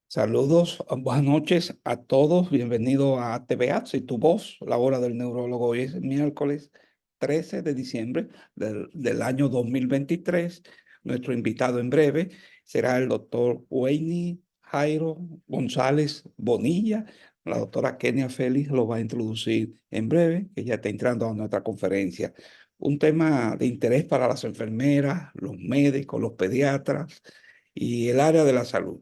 Saludos, buenas noches a todos. Bienvenido a TVA, y tu voz, la hora del neurólogo. Hoy es miércoles 13 de diciembre del año 2023. Nuestro invitado en breve será el doctor Wayne Jairo González Bonilla. La doctora Kenia Félix lo va a introducir en breve, que ya está entrando a nuestra conferencia. Un tema de interés para las enfermeras, los médicos, los pediatras y el área de la salud.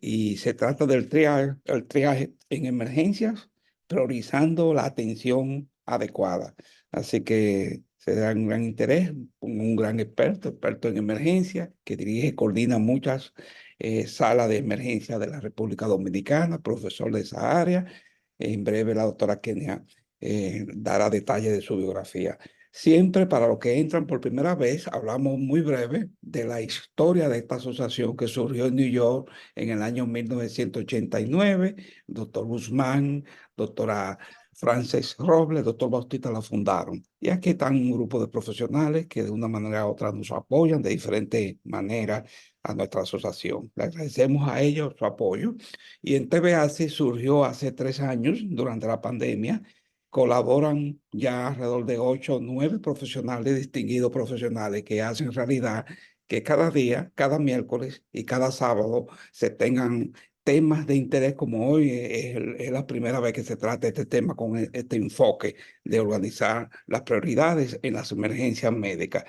Y se trata del triaje en emergencias, priorizando la atención adecuada. Así que se da un gran interés con un gran experto en emergencias, que dirige y coordina muchas salas de emergencia de la República Dominicana, profesor de esa área. En breve la doctora Kenia dará detalles de su biografía. Siempre para los que entran por primera vez, hablamos muy breve de la historia de esta asociación que surgió en New York en el año 1989. Doctor Guzmán, doctora Frances Robles, doctor Bautista la fundaron. Y aquí están un grupo de profesionales que de una manera u otra nos apoyan de diferentes maneras a nuestra asociación. Le agradecemos a ellos su apoyo. Y en TVAC surgió hace 3 años, durante la pandemia. Colaboran ya alrededor de 8 o 9 distinguidos profesionales, que hacen realidad que cada día, cada miércoles y cada sábado se tengan temas de interés como hoy. Es la primera vez que se trata este tema con este enfoque de organizar las prioridades en las emergencias médicas.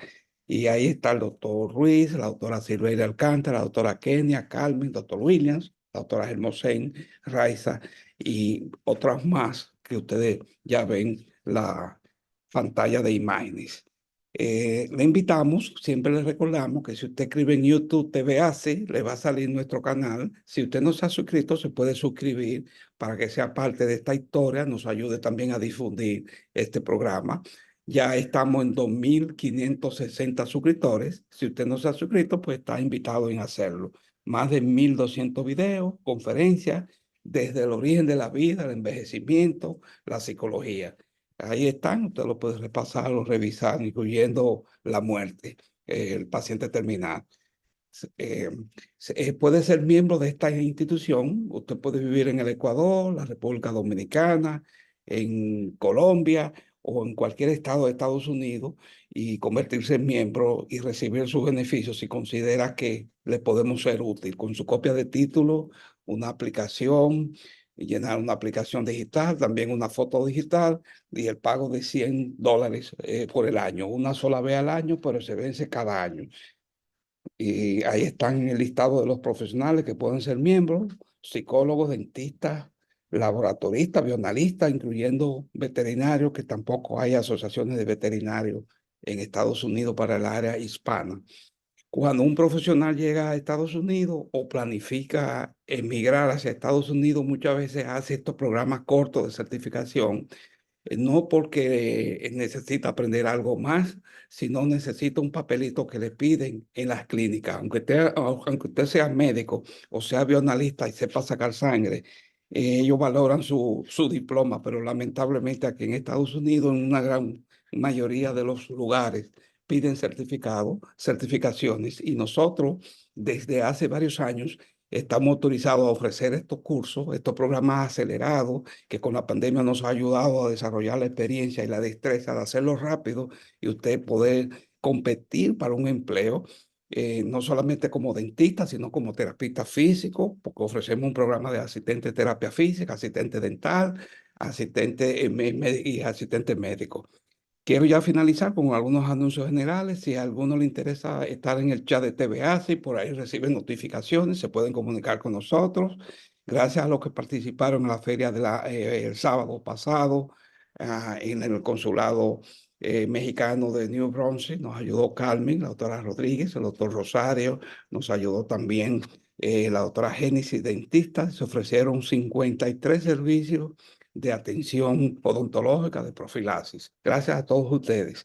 Y ahí está el doctor Ruiz, la doctora Silveira Alcántara, la doctora Kenia, Carmen, doctor Williams, la doctora Hermosén, Raiza y otras más que ustedes ya ven la pantalla de imágenes. Le invitamos, siempre le recordamos que si usted escribe en YouTube TV Así, le va a salir nuestro canal. Si usted no se ha suscrito, se puede suscribir para que sea parte de esta historia, nos ayude también a difundir este programa. Ya estamos en 2.560 suscriptores. Si usted no se ha suscrito, pues está invitado en hacerlo. Más de 1.200 videos, conferencias, desde el origen de la vida, el envejecimiento, la psicología. Ahí están, usted lo puede repasar o revisar, incluyendo la muerte, el paciente terminal. Eh, Puede ser miembro de esta institución. Usted puede vivir en el Ecuador, la República Dominicana, en Colombia o en cualquier estado de Estados Unidos, y convertirse en miembro y recibir sus beneficios si considera que le podemos ser útil con su copia de título, una aplicación, y llenar una aplicación digital, también una foto digital y el pago de $100 por el año, una sola vez al año, pero se vence cada año. Y ahí están el listado de los profesionales que pueden ser miembros: psicólogos, dentistas, laboratoristas, bioanalistas, incluyendo veterinarios, que tampoco hay asociaciones de veterinarios en Estados Unidos para el área hispana. Cuando un profesional llega a Estados Unidos o planifica emigrar hacia Estados Unidos, muchas veces hace estos programas cortos de certificación, no porque necesita aprender algo más, sino necesita un papelito que le piden en las clínicas. Aunque usted sea médico o sea bioanalista y sepa sacar sangre, ellos valoran su diploma, pero lamentablemente aquí en Estados Unidos, en una gran mayoría de los lugares, piden certificaciones, y nosotros desde hace varios años estamos autorizados a ofrecer estos cursos, estos programas acelerados, que con la pandemia nos ha ayudado a desarrollar la experiencia y la destreza de hacerlo rápido y usted poder competir para un empleo, no solamente como dentista, sino como terapista físico, porque ofrecemos un programa de asistente de terapia física, asistente dental, asistente y asistente médico. Quiero ya finalizar con algunos anuncios generales. Si a alguno le interesa estar en el chat de TVA, si por ahí reciben notificaciones, se pueden comunicar con nosotros. Gracias a los que participaron en la feria el sábado pasado, en el consulado mexicano de New Brunswick. Nos ayudó Carmen, la doctora Rodríguez, el doctor Rosario, nos ayudó también la doctora Génesis, dentista. Se ofrecieron 53 servicios de atención odontológica, de profilaxis. Gracias a todos ustedes.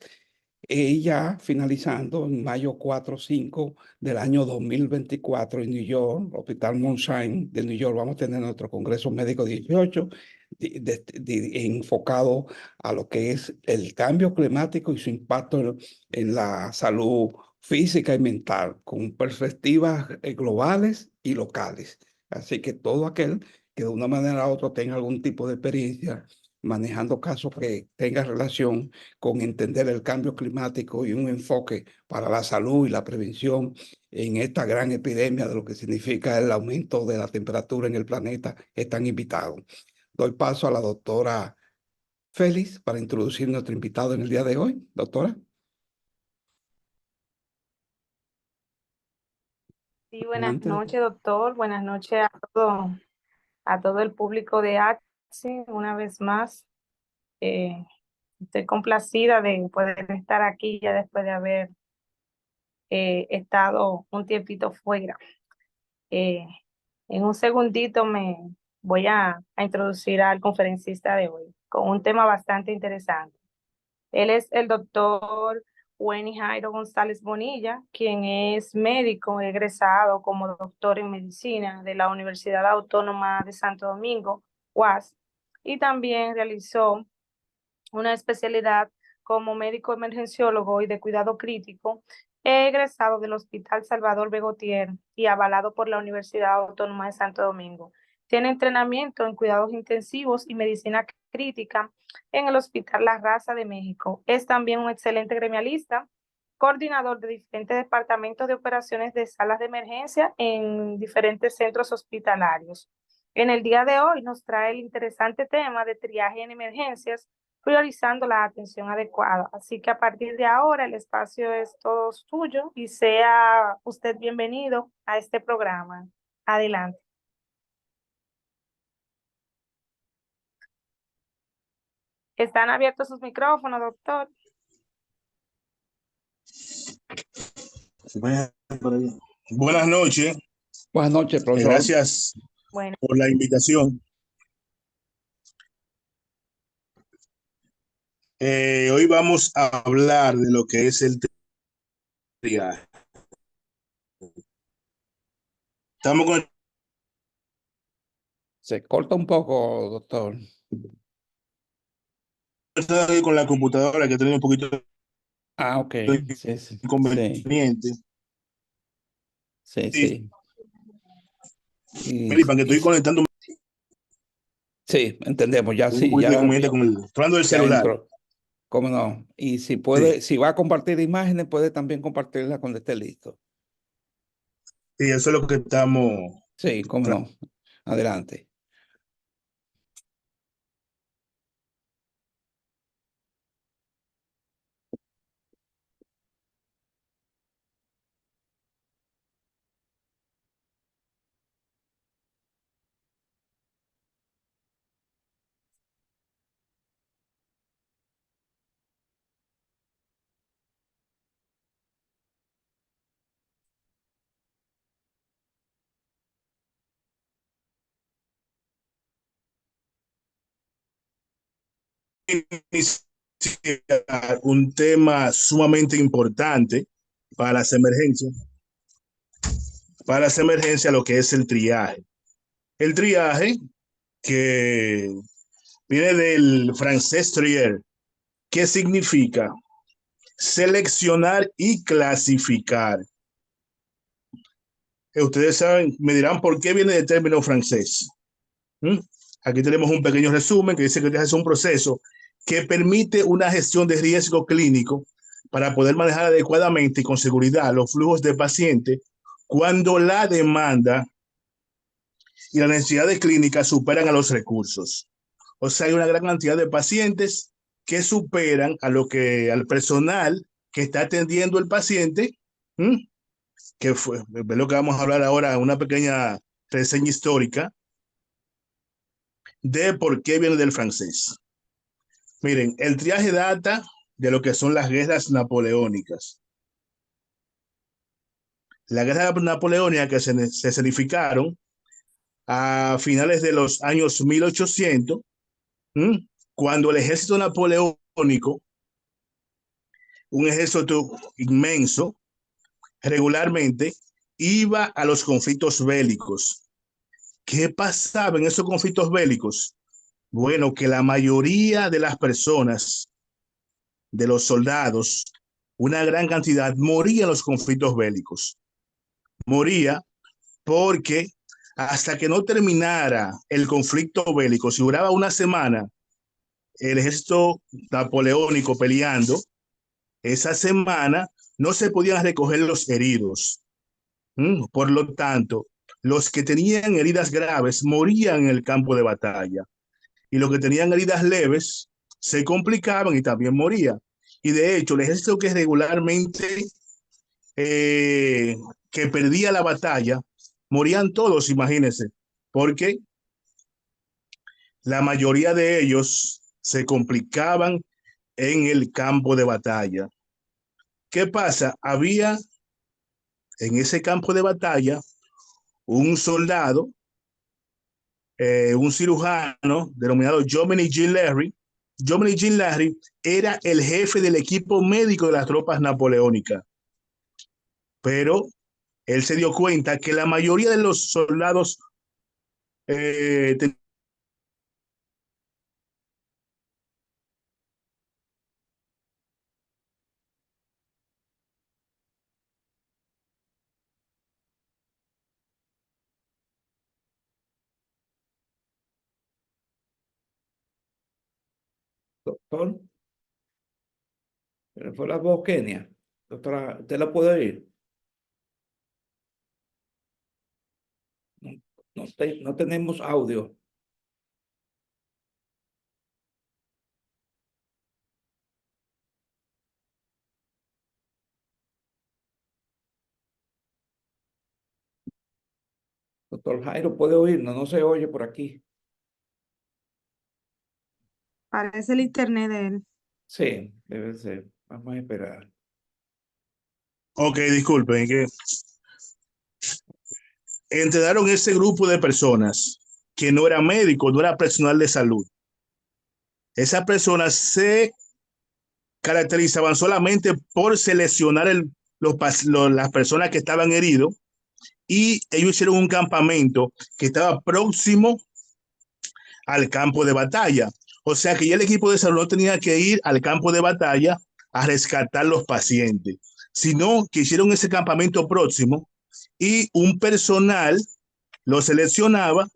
Y ya finalizando, en mayo 4 o 5 del año 2024 en New York, Hospital Mount Sinai de New York, vamos a tener nuestro Congreso Médico 18, enfocado a lo que es el cambio climático y su impacto en la salud física y mental, con perspectivas globales y locales. Así que todo aquel que de una manera u otra tenga algún tipo de experiencia manejando casos que tenga relación con entender el cambio climático y un enfoque para la salud y la prevención en esta gran epidemia de lo que significa el aumento de la temperatura en el planeta, están invitados. Doy paso a la doctora Félix para introducir nuestro invitado en el día de hoy. Doctora, Sí, buenas adelante, doctora. noches, doctor. Buenas noches a todo el público de AXI. Una vez más, eh, estoy complacida de poder estar aquí ya después de haber estado un tiempito fuera. Eh, en un segundito me voy a introducir al conferencista de hoy con un tema bastante interesante. Él es el doctor Wenny Jairo González Bonilla, quien es médico egresado como doctor en medicina de la Universidad Autónoma de Santo Domingo, UAS, y también realizó una especialidad como médico emergenciólogo y de cuidado crítico, egresado del Hospital Salvador Begotier y avalado por la Universidad Autónoma de Santo Domingo. Tiene entrenamiento en cuidados intensivos y medicina crítica en el Hospital La Raza de México. Es también un excelente gremialista, coordinador de diferentes departamentos de operaciones de salas de emergencia en diferentes centros hospitalarios. En el día de hoy nos trae el interesante tema de triaje en emergencias, priorizando la atención adecuada. Así que a partir de ahora el espacio es todo suyo y sea usted bienvenido a este programa. Adelante. ¿Están abiertos sus micrófonos, doctor? Buenas noches, Buenas noches, profesor. gracias Bueno, por la invitación. Hoy vamos a hablar de lo que es el triaje. Estamos Se corta un poco, doctor. con la computadora que ha tenido un poquito Ah, ok. de Sí, sí, sí, inconveniente. sí, Y, sí. Y, mire, para que y estoy conectando, sí, entendemos, ya tengo un sí, poquito de inconveniente con el hablando del ya celular. entró. ¿Cómo no? Y si Sí, puede, si va a compartir imágenes, puede también compartirla cuando esté listo. y eso es lo que estamos. Sí, cómo no. Adelante. Un tema sumamente importante para las emergencias, lo que es el triaje. El triaje que viene del francés trier, que significa seleccionar y clasificar. Ustedes saben, me dirán por qué viene del término francés. ¿Mm? Aquí tenemos un pequeño resumen que dice que es un proceso que permite una gestión de riesgo clínico para poder manejar adecuadamente y con seguridad los flujos de pacientes cuando la demanda y las necesidades clínicas superan a los recursos. O sea, hay una gran cantidad de pacientes que superan al personal que está atendiendo el paciente, ¿m? Que fue lo que vamos a hablar ahora, una pequeña reseña histórica de por qué viene del francés. Miren, el triaje data de lo que son las guerras napoleónicas. Las guerras napoleónicas que se escenificaron a finales de los años 1800, ¿m? Cuando el ejército napoleónico, un ejército inmenso, regularmente iba a los conflictos bélicos. ¿Qué pasaba en esos conflictos bélicos? Bueno, que la mayoría de las personas, de los soldados, una gran cantidad, moría en los conflictos bélicos. Moría porque hasta que no terminara el conflicto bélico, si duraba una semana, el ejército napoleónico peleando, esa semana no se podían recoger los heridos. Por lo tanto, los que tenían heridas graves morían en el campo de batalla y los que tenían heridas leves se complicaban y también morían. Y de hecho, el ejército que regularmente que perdía la batalla, morían todos, imagínense, porque la mayoría de ellos se complicaban en el campo de batalla. ¿Qué pasa? Había en ese campo de batalla un soldado, un cirujano denominado Jomini Jean Larry. Jomini Jean Larry era el jefe del equipo médico de las tropas napoleónicas, pero él se dio cuenta que la mayoría de los soldados eh, Doctor, fue la voz Kenia. Doctora, ¿usted la puede oír? No, no tenemos audio. Doctor Jairo, ¿puede oírnos? No se oye por aquí. Parece el internet de él. Sí, debe ser. Vamos a esperar. Ok, disculpen, que entrenaron ese grupo de personas que no era médico, no era personal de salud. Esas personas se caracterizaban solamente por seleccionar las personas que estaban heridos y ellos hicieron un campamento que estaba próximo al campo de batalla. O sea que ya el equipo de salud no tenía que ir al campo de batalla a rescatar los pacientes, sino que hicieron ese campamento próximo y un personal lo seleccionaba.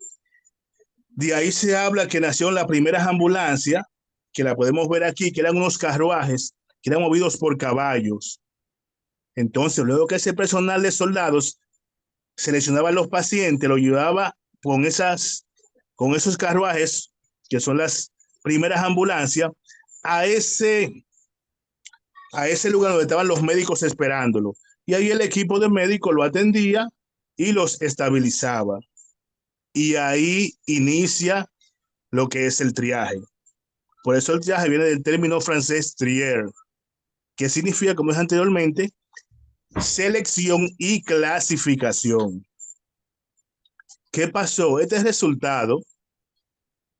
De ahí se habla que nacieron las primeras ambulancias, que la podemos ver aquí, que eran unos carruajes que eran movidos por caballos. Entonces, luego que ese personal de soldados seleccionaba a los pacientes, lo llevaba con esos carruajes, que son las primeras ambulancias, a ese lugar donde estaban los médicos esperándolo. Y ahí el equipo de médicos lo atendía y los estabilizaba. Y ahí inicia lo que es el triaje. Por eso el triaje viene del término francés trier, que significa, como dije anteriormente, selección y clasificación. ¿Qué pasó? Este resultado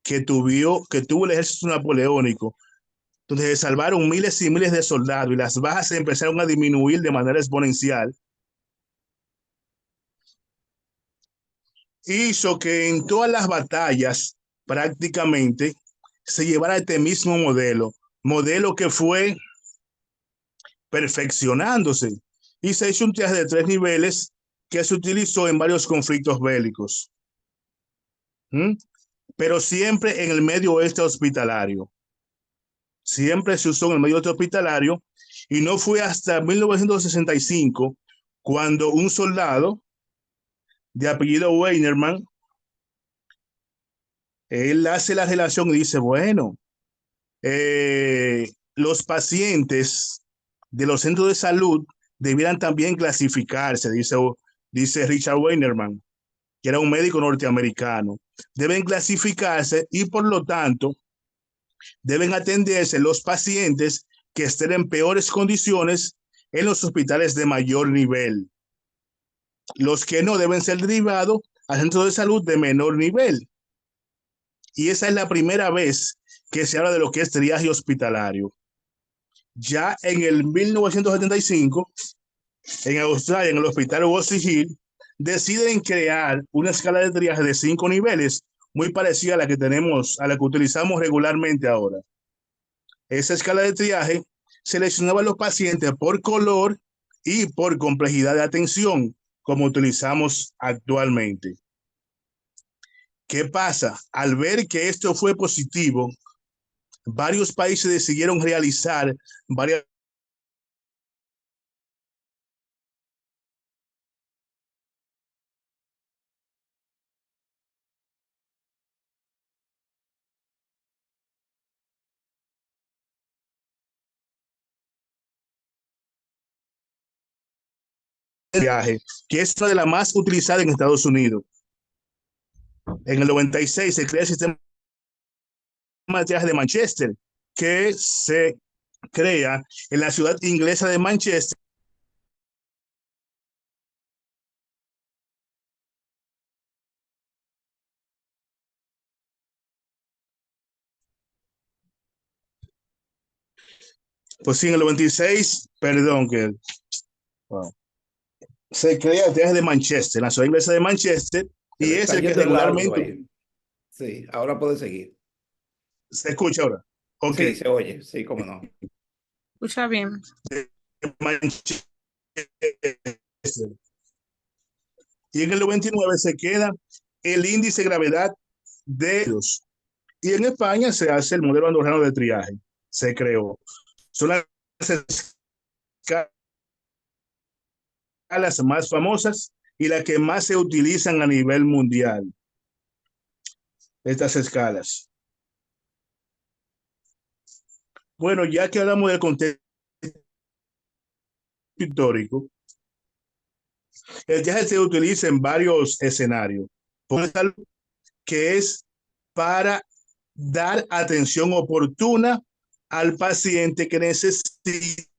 que tuvo el ejército napoleónico, donde se salvaron miles y miles de soldados y las bajas se empezaron a disminuir de manera exponencial, hizo que en todas las batallas prácticamente se llevara este mismo modelo que fue perfeccionándose y se hizo un triaje de 3 niveles que se utilizó en varios conflictos bélicos, pero siempre en el medio oeste hospitalario. Siempre se usó en el medio oeste hospitalario y no fue hasta 1965 cuando un soldado de apellido Weinerman, él hace la relación y dice, bueno, los pacientes de los centros de salud debieran también clasificarse, dice Richard Weinerman, que era un médico norteamericano. Deben clasificarse y por lo tanto deben atenderse los pacientes que estén en peores condiciones en los hospitales de mayor nivel. Los que no deben ser derivados a centros de salud de menor nivel. Y esa es la primera vez que se habla de lo que es triaje hospitalario. Ya en el 1975, en Australia, en el hospital Wolseley Hill, deciden crear una escala de triaje de 5 niveles, muy parecida a la que tenemos, a la que utilizamos regularmente ahora. Esa escala de triaje seleccionaba a los pacientes por color y por complejidad de atención, como utilizamos actualmente. ¿Qué pasa? Al ver que esto fue positivo, varios países decidieron realizar varias viaje, que es una de las más utilizadas en Estados Unidos. En el 96 se crea el sistema de viaje de Manchester, que se crea en la ciudad inglesa de Manchester. Pues sí, en el 96, perdón, que wow, se crea el viaje de Manchester, en la ciudad inglesa de Manchester, Se y le es está el que yendo el audio regularmente ahí. Sí, ahora puede seguir. se escucha ahora. Ok, Sí, se oye, sí, cómo no. Escucha bien. Manchester. Y en el 99 se queda el índice de gravedad de ellos. Y en España se hace el modelo andorrano de triaje. Se creó. Son las escalas más famosas y las que más se utilizan a nivel mundial. Estas escalas. Bueno, ya que hablamos del contexto histórico, el viaje se utiliza en varios escenarios. Por ejemplo, que es para dar atención oportuna al paciente que necesita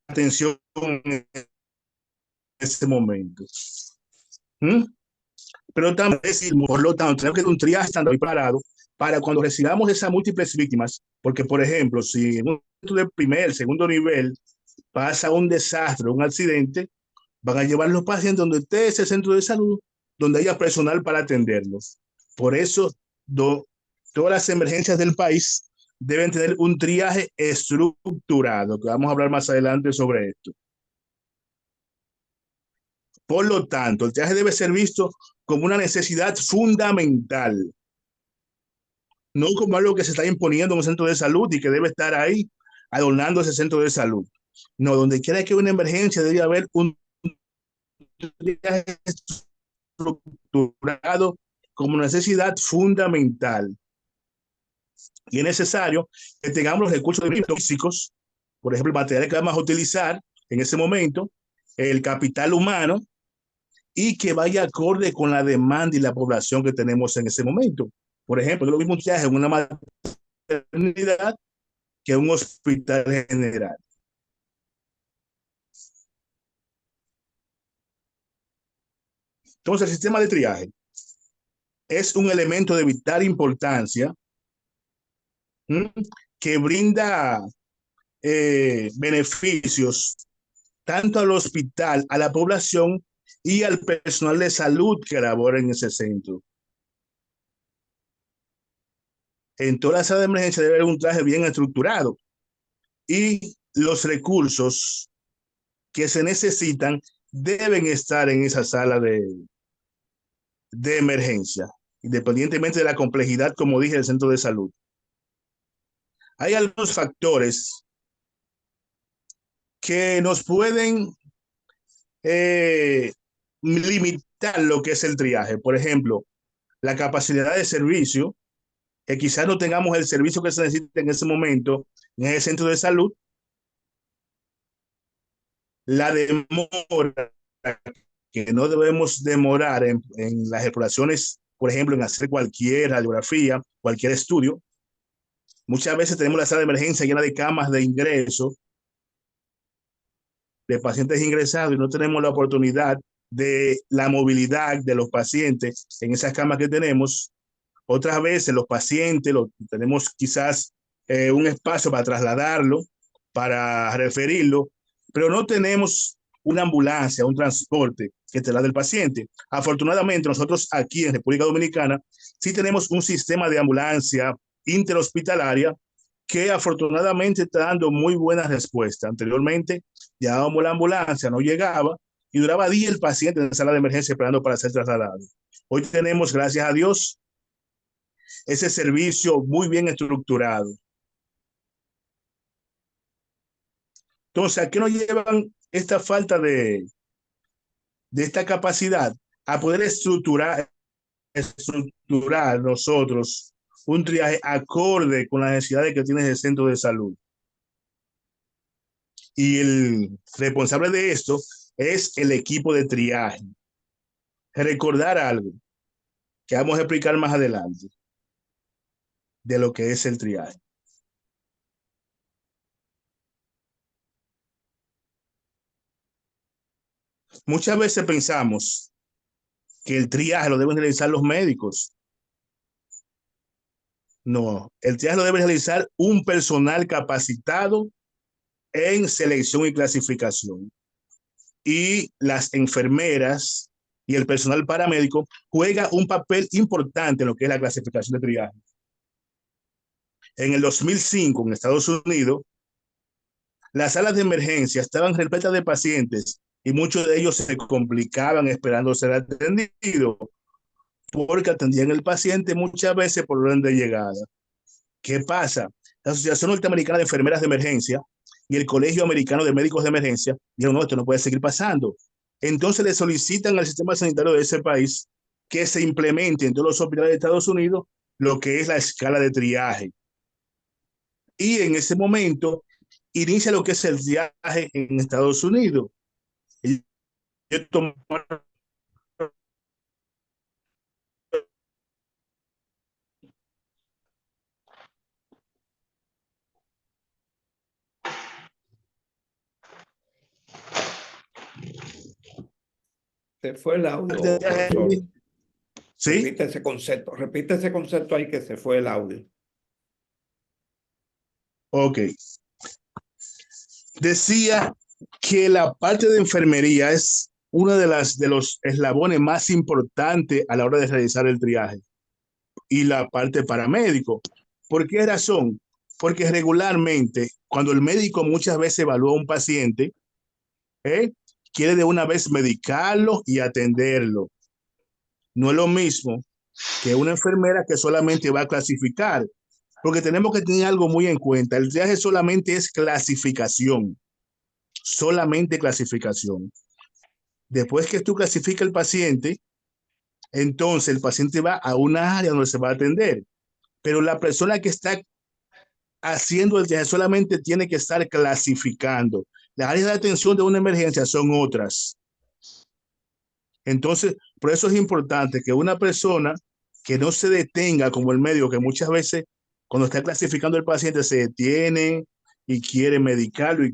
atención en ese momento. ¿Mm? Pero también decimos, por lo tanto, tenemos que tener un triaje estando preparado para cuando recibamos esas múltiples víctimas, porque, por ejemplo, si en un centro de primer, segundo nivel pasa un desastre, un accidente, van a llevar los pacientes donde esté ese centro de salud, donde haya personal para atenderlos. Por eso, todas las emergencias del país deben tener un triaje estructurado, que vamos a hablar más adelante sobre esto. Por lo tanto, el triaje debe ser visto como una necesidad fundamental, no como algo que se está imponiendo en un centro de salud y que debe estar ahí adornando ese centro de salud. No, donde quiera que haya una emergencia debe haber un triaje estructurado como necesidad fundamental. Y es necesario que tengamos los recursos físicos, por ejemplo, el material que vamos a utilizar en ese momento, el capital humano, y que vaya acorde con la demanda y la población que tenemos en ese momento. Por ejemplo, lo mismo un viaje en una maternidad que en un hospital general. Entonces, el sistema de triaje es un elemento de vital importancia, ¿m? Que brinda beneficios tanto al hospital, a la población y al personal de salud que labora en ese centro. En toda la sala de emergencia debe haber un traje bien estructurado y los recursos que se necesitan deben estar en esa sala de emergencia, independientemente de la complejidad, como dije, del centro de salud. Hay algunos factores que nos pueden limitar lo que es el triaje. Por ejemplo, la capacidad de servicio, que quizás no tengamos el servicio que se necesita en ese momento en ese centro de salud, la demora, que no debemos demorar en las exploraciones, por ejemplo, en hacer cualquier radiografía, cualquier estudio. Muchas veces tenemos la sala de emergencia llena de camas de ingreso, de pacientes ingresados, y no tenemos la oportunidad de la movilidad de los pacientes en esas camas que tenemos. Otras veces los pacientes tenemos quizás un espacio para trasladarlo, para referirlo, pero no tenemos una ambulancia, un transporte que traslade al paciente. Afortunadamente, nosotros aquí en República Dominicana sí tenemos un sistema de ambulancia interhospitalaria que afortunadamente está dando muy buena respuesta. Anteriormente llamábamos la ambulancia, no llegaba y duraba días el paciente en sala de emergencia esperando para ser trasladado. Hoy tenemos, gracias a Dios, ese servicio muy bien estructurado. Entonces, ¿a qué nos llevan esta falta de esta capacidad? A poder estructurar nosotros un triaje acorde con las necesidades que tiene el centro de salud. Y el responsable de esto es el equipo de triaje. Recordar algo que vamos a explicar más adelante de lo que es el triaje. Muchas veces pensamos que el triaje lo deben realizar los médicos. No, el triaje lo debe realizar un personal capacitado en selección y clasificación. Y las enfermeras y el personal paramédico juega un papel importante en lo que es la clasificación de triaje. En el 2005, en Estados Unidos, las salas de emergencia estaban repletas de pacientes y muchos de ellos se complicaban esperando ser atendidos porque atendían al paciente muchas veces por orden de llegada. ¿Qué pasa? La Asociación Norteamericana de Enfermeras de Emergencia y el Colegio Americano de Médicos de Emergencia dijeron, no, esto no puede seguir pasando. Entonces le solicitan al sistema sanitario de ese país que se implemente en todos los hospitales de Estados Unidos lo que es la escala de triaje. Y en ese momento inicia lo que es el triaje en Estados Unidos. Se fue el audio, profesor. ¿Sí? Repite ese concepto ahí que se fue el audio. Ok. Decía que la parte de enfermería es una de los eslabones más importantes a la hora de realizar el triaje y la parte paramédico. ¿Por qué razón? Porque regularmente cuando el médico muchas veces evalúa a un paciente, quiere de una vez medicarlo y atenderlo. No es lo mismo que una enfermera que solamente va a clasificar, porque tenemos que tener algo muy en cuenta. El triaje solamente es clasificación, solamente clasificación. Después que tú clasificas el paciente, entonces el paciente va a una área donde se va a atender, pero la persona que está haciendo el triaje solamente tiene que estar clasificando. Las áreas de atención de una emergencia son otras. Entonces, por eso es importante que una persona que no se detenga como el médico, que muchas veces cuando está clasificando el paciente se detiene y quiere medicarlo y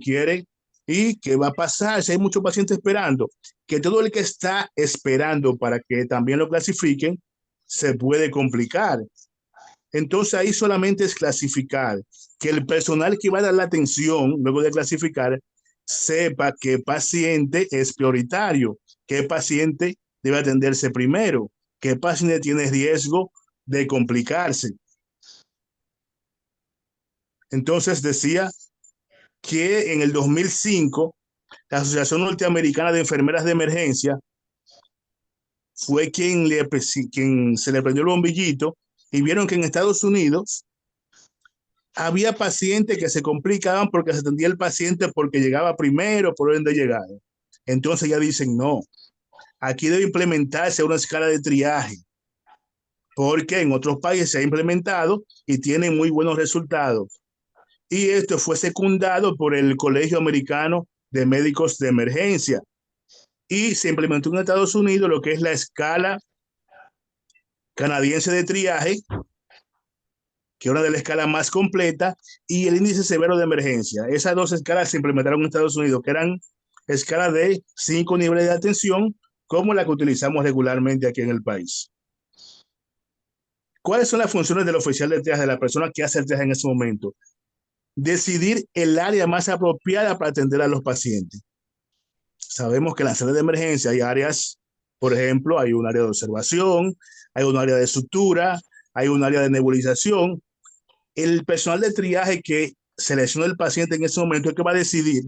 qué va a pasar si hay muchos pacientes esperando, que todo el que está esperando para que también lo clasifiquen se puede complicar. Entonces ahí solamente es clasificar, que el personal que va a dar la atención luego de clasificar sepa qué paciente es prioritario, qué paciente debe atenderse primero, qué paciente tiene riesgo de complicarse. Entonces decía que en el 2005 la Asociación Norteamericana de Enfermeras de Emergencia fue quien se le prendió el bombillito y vieron que en Estados Unidos había pacientes que se complicaban porque se atendía el paciente porque llegaba primero por orden de llegada. Entonces ya dicen, no, aquí debe implementarse una escala de triaje, porque en otros países se ha implementado y tiene muy buenos resultados. Y esto fue secundado por el Colegio Americano de Médicos de Emergencia. Y se implementó en Estados Unidos lo que es la escala canadiense de triaje, que es una de las escalas más completas, y el índice severo de emergencia. Esas dos escalas se implementaron en Estados Unidos, que eran escalas de 5 niveles de atención, como la que utilizamos regularmente aquí en el país. ¿Cuáles son las funciones del oficial de triaje, de la persona que hace el triaje en ese momento? Decidir el área más apropiada para atender a los pacientes. Sabemos que en la sala de emergencia hay áreas, por ejemplo, hay un área de observación, hay un área de sutura, hay un área de nebulización. el personal de triaje que selecciona el paciente en ese momento es que va a decidir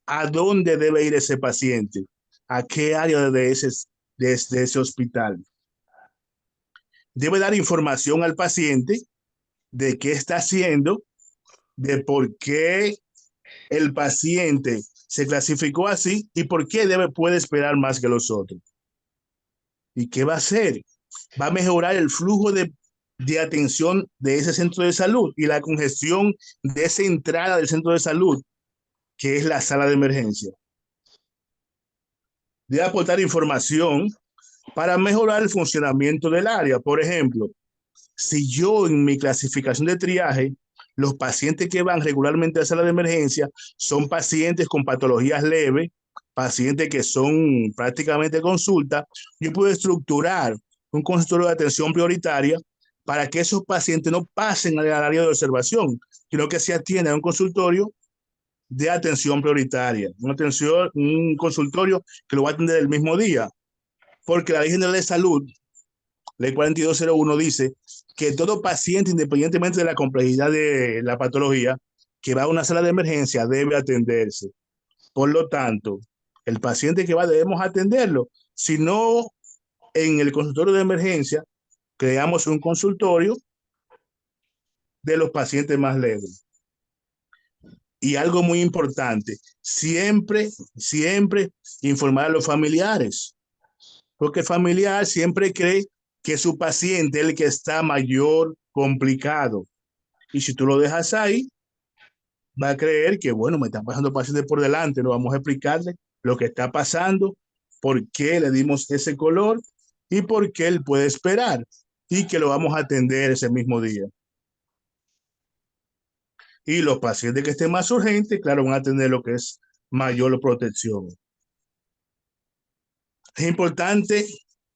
a dónde debe ir ese paciente, a qué área de ese hospital. Debe dar información al paciente de qué está haciendo, de por qué el paciente se clasificó así y por qué puede esperar más que los otros. ¿Y qué va a hacer? Va a mejorar el flujo de atención de ese centro de salud y la congestión de esa entrada del centro de salud, que es la sala de emergencia. Debe aportar información para mejorar el funcionamiento del área. Por ejemplo, si yo en mi clasificación de triaje, los pacientes que van regularmente a la sala de emergencia son pacientes con patologías leves, pacientes que son prácticamente consulta, yo puedo estructurar un consultorio de atención prioritaria para que esos pacientes no pasen al área de observación, sino que se atiendan a un consultorio de atención prioritaria, un consultorio que lo va a atender el mismo día, porque la Ley General de Salud, Ley 4201, dice que todo paciente, independientemente de la complejidad de la patología, que va a una sala de emergencia debe atenderse. Por lo tanto, el paciente que va debemos atenderlo. Si no, en el consultorio de emergencia, creamos un consultorio de los pacientes más leves. Y algo muy importante, siempre informar a los familiares, porque el familiar siempre cree que su paciente es el que está mayor, complicado. Y si tú lo dejas ahí, va a creer que, bueno, me están pasando pacientes por delante, no vamos a explicarle lo que está pasando, por qué le dimos ese color y por qué él puede esperar y que lo vamos a atender ese mismo día. Y los pacientes que estén más urgentes, claro, van a tener lo que es mayor protección. Es importante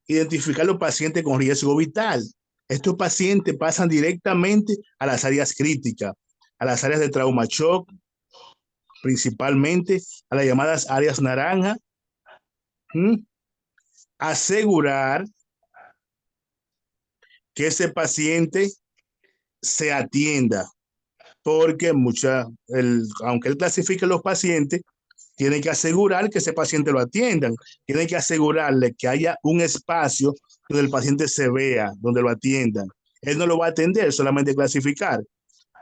identificar los pacientes con riesgo vital. Estos pacientes pasan directamente a las áreas críticas, a las áreas de trauma shock, principalmente a las llamadas áreas naranja. Asegurar que ese paciente se atienda, porque aunque él clasifique los pacientes, tiene que asegurar que ese paciente lo atiendan, tiene que asegurarle que haya un espacio donde el paciente se vea, donde lo atiendan. Él no lo va a atender, solamente clasificar,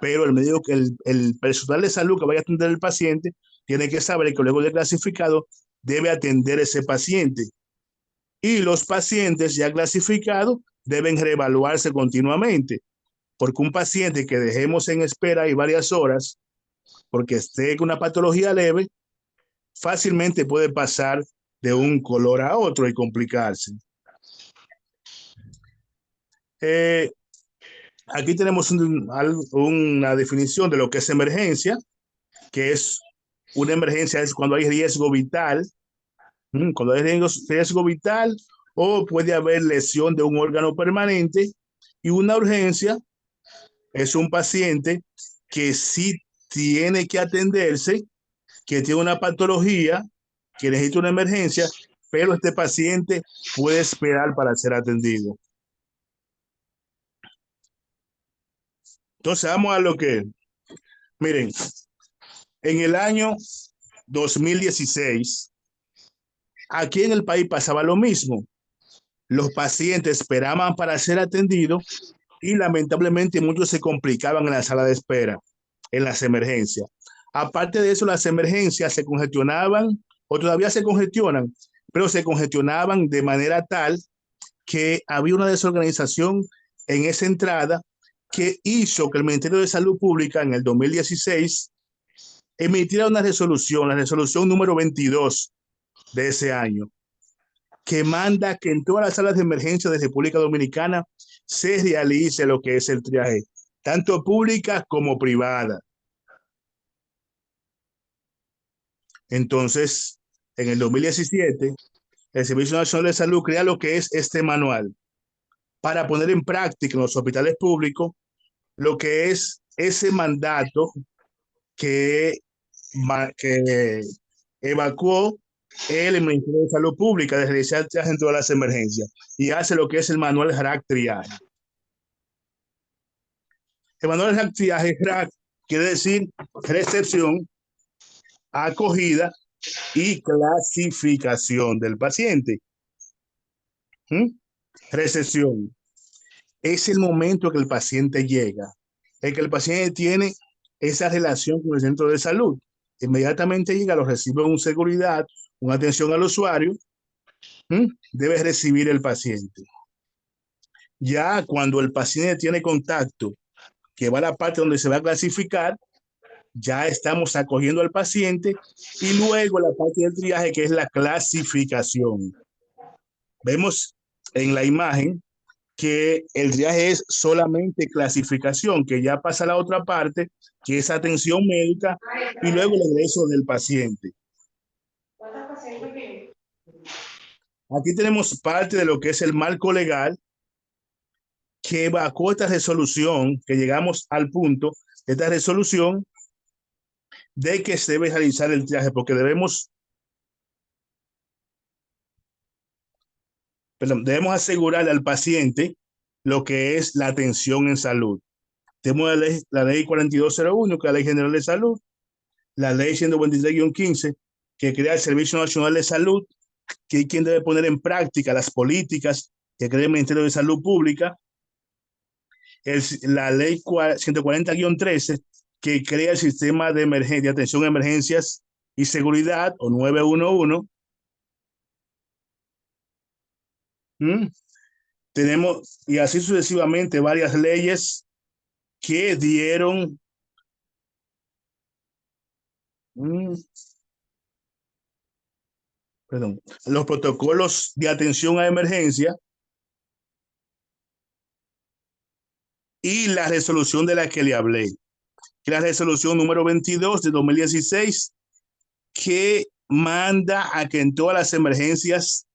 pero el personal de salud que vaya a atender al paciente tiene que saber que luego de clasificado debe atender ese paciente. Y los pacientes ya clasificados deben reevaluarse continuamente, porque un paciente que dejemos en espera y varias horas, porque esté con una patología leve, fácilmente puede pasar de un color a otro y complicarse. Aquí tenemos una definición de lo que es emergencia, que es una emergencia es cuando hay riesgo vital, cuando hay riesgo vital o puede haber lesión de un órgano permanente, y una urgencia es un paciente que sí tiene que atenderse, que tiene una patología, que necesita una emergencia, pero este paciente puede esperar para ser atendido. Entonces vamos a lo que, miren, en el año 2016, aquí en el país pasaba lo mismo. Los pacientes esperaban para ser atendidos y lamentablemente muchos se complicaban en la sala de espera, en las emergencias. Aparte de eso, las emergencias se congestionaban o todavía se congestionan, pero se congestionaban de manera tal que había una desorganización en esa entrada que hizo que el Ministerio de Salud Pública en el 2016 emitiera una resolución, la resolución número 22 de ese año, que manda que en todas las salas de emergencia de República Dominicana se realice lo que es el triaje, tanto pública como privada. Entonces, en el 2017, el Servicio Nacional de Salud crea lo que es este manual para poner en práctica en los hospitales públicos lo que es ese mandato que evacuó el Ministerio de Salud Pública de realizar triaje en todas las emergencias y hace lo que es el manual HRAC triaje. El manual de triaje, RAC, quiere decir recepción, acogida y clasificación del paciente. Recepción es el momento que el paciente llega, el que el paciente tiene esa relación con el centro de salud. Inmediatamente llega, lo recibe con seguridad, con atención al usuario, debe recibir el paciente. Ya cuando el paciente tiene contacto, que va a la parte donde se va a clasificar, ya estamos acogiendo al paciente y luego la parte del triaje, que es la clasificación. Vemos en la imagen que el triaje es solamente clasificación, que ya pasa a la otra parte, que es atención médica y luego el regreso del paciente. Aquí tenemos parte de lo que es el marco legal que bajo esta resolución, que llegamos al punto de esta resolución de que se debe realizar el triaje, porque debemos asegurarle al paciente lo que es la atención en salud. Tenemos la ley 4201, que es la Ley General de Salud, la ley 123-15, que crea el Servicio Nacional de Salud, que es quien debe poner en práctica las políticas que crea el Ministerio de Salud Pública, la ley 140-13, que crea el sistema de emergencia, de atención a emergencias y seguridad, o 911. Tenemos, y así sucesivamente, varias leyes que dieron los protocolos de atención a emergencia y la resolución de la que le hablé, que es la resolución número 22 de 2016, que manda a que en todas las emergencias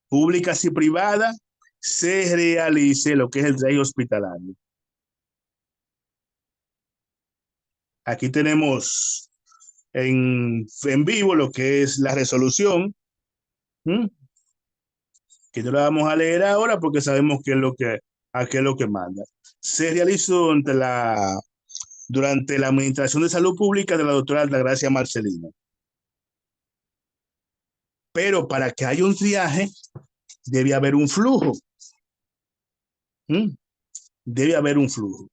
públicas y privadas se realice lo que es el triaje hospitalario. Aquí tenemos en vivo lo que es la resolución, que no la vamos a leer ahora porque sabemos qué es lo que manda. Se realizó durante la Administración de Salud Pública de la doctora Altagracia Marcelino. Pero para que haya un triaje, debe haber un flujo. Debe haber un flujo.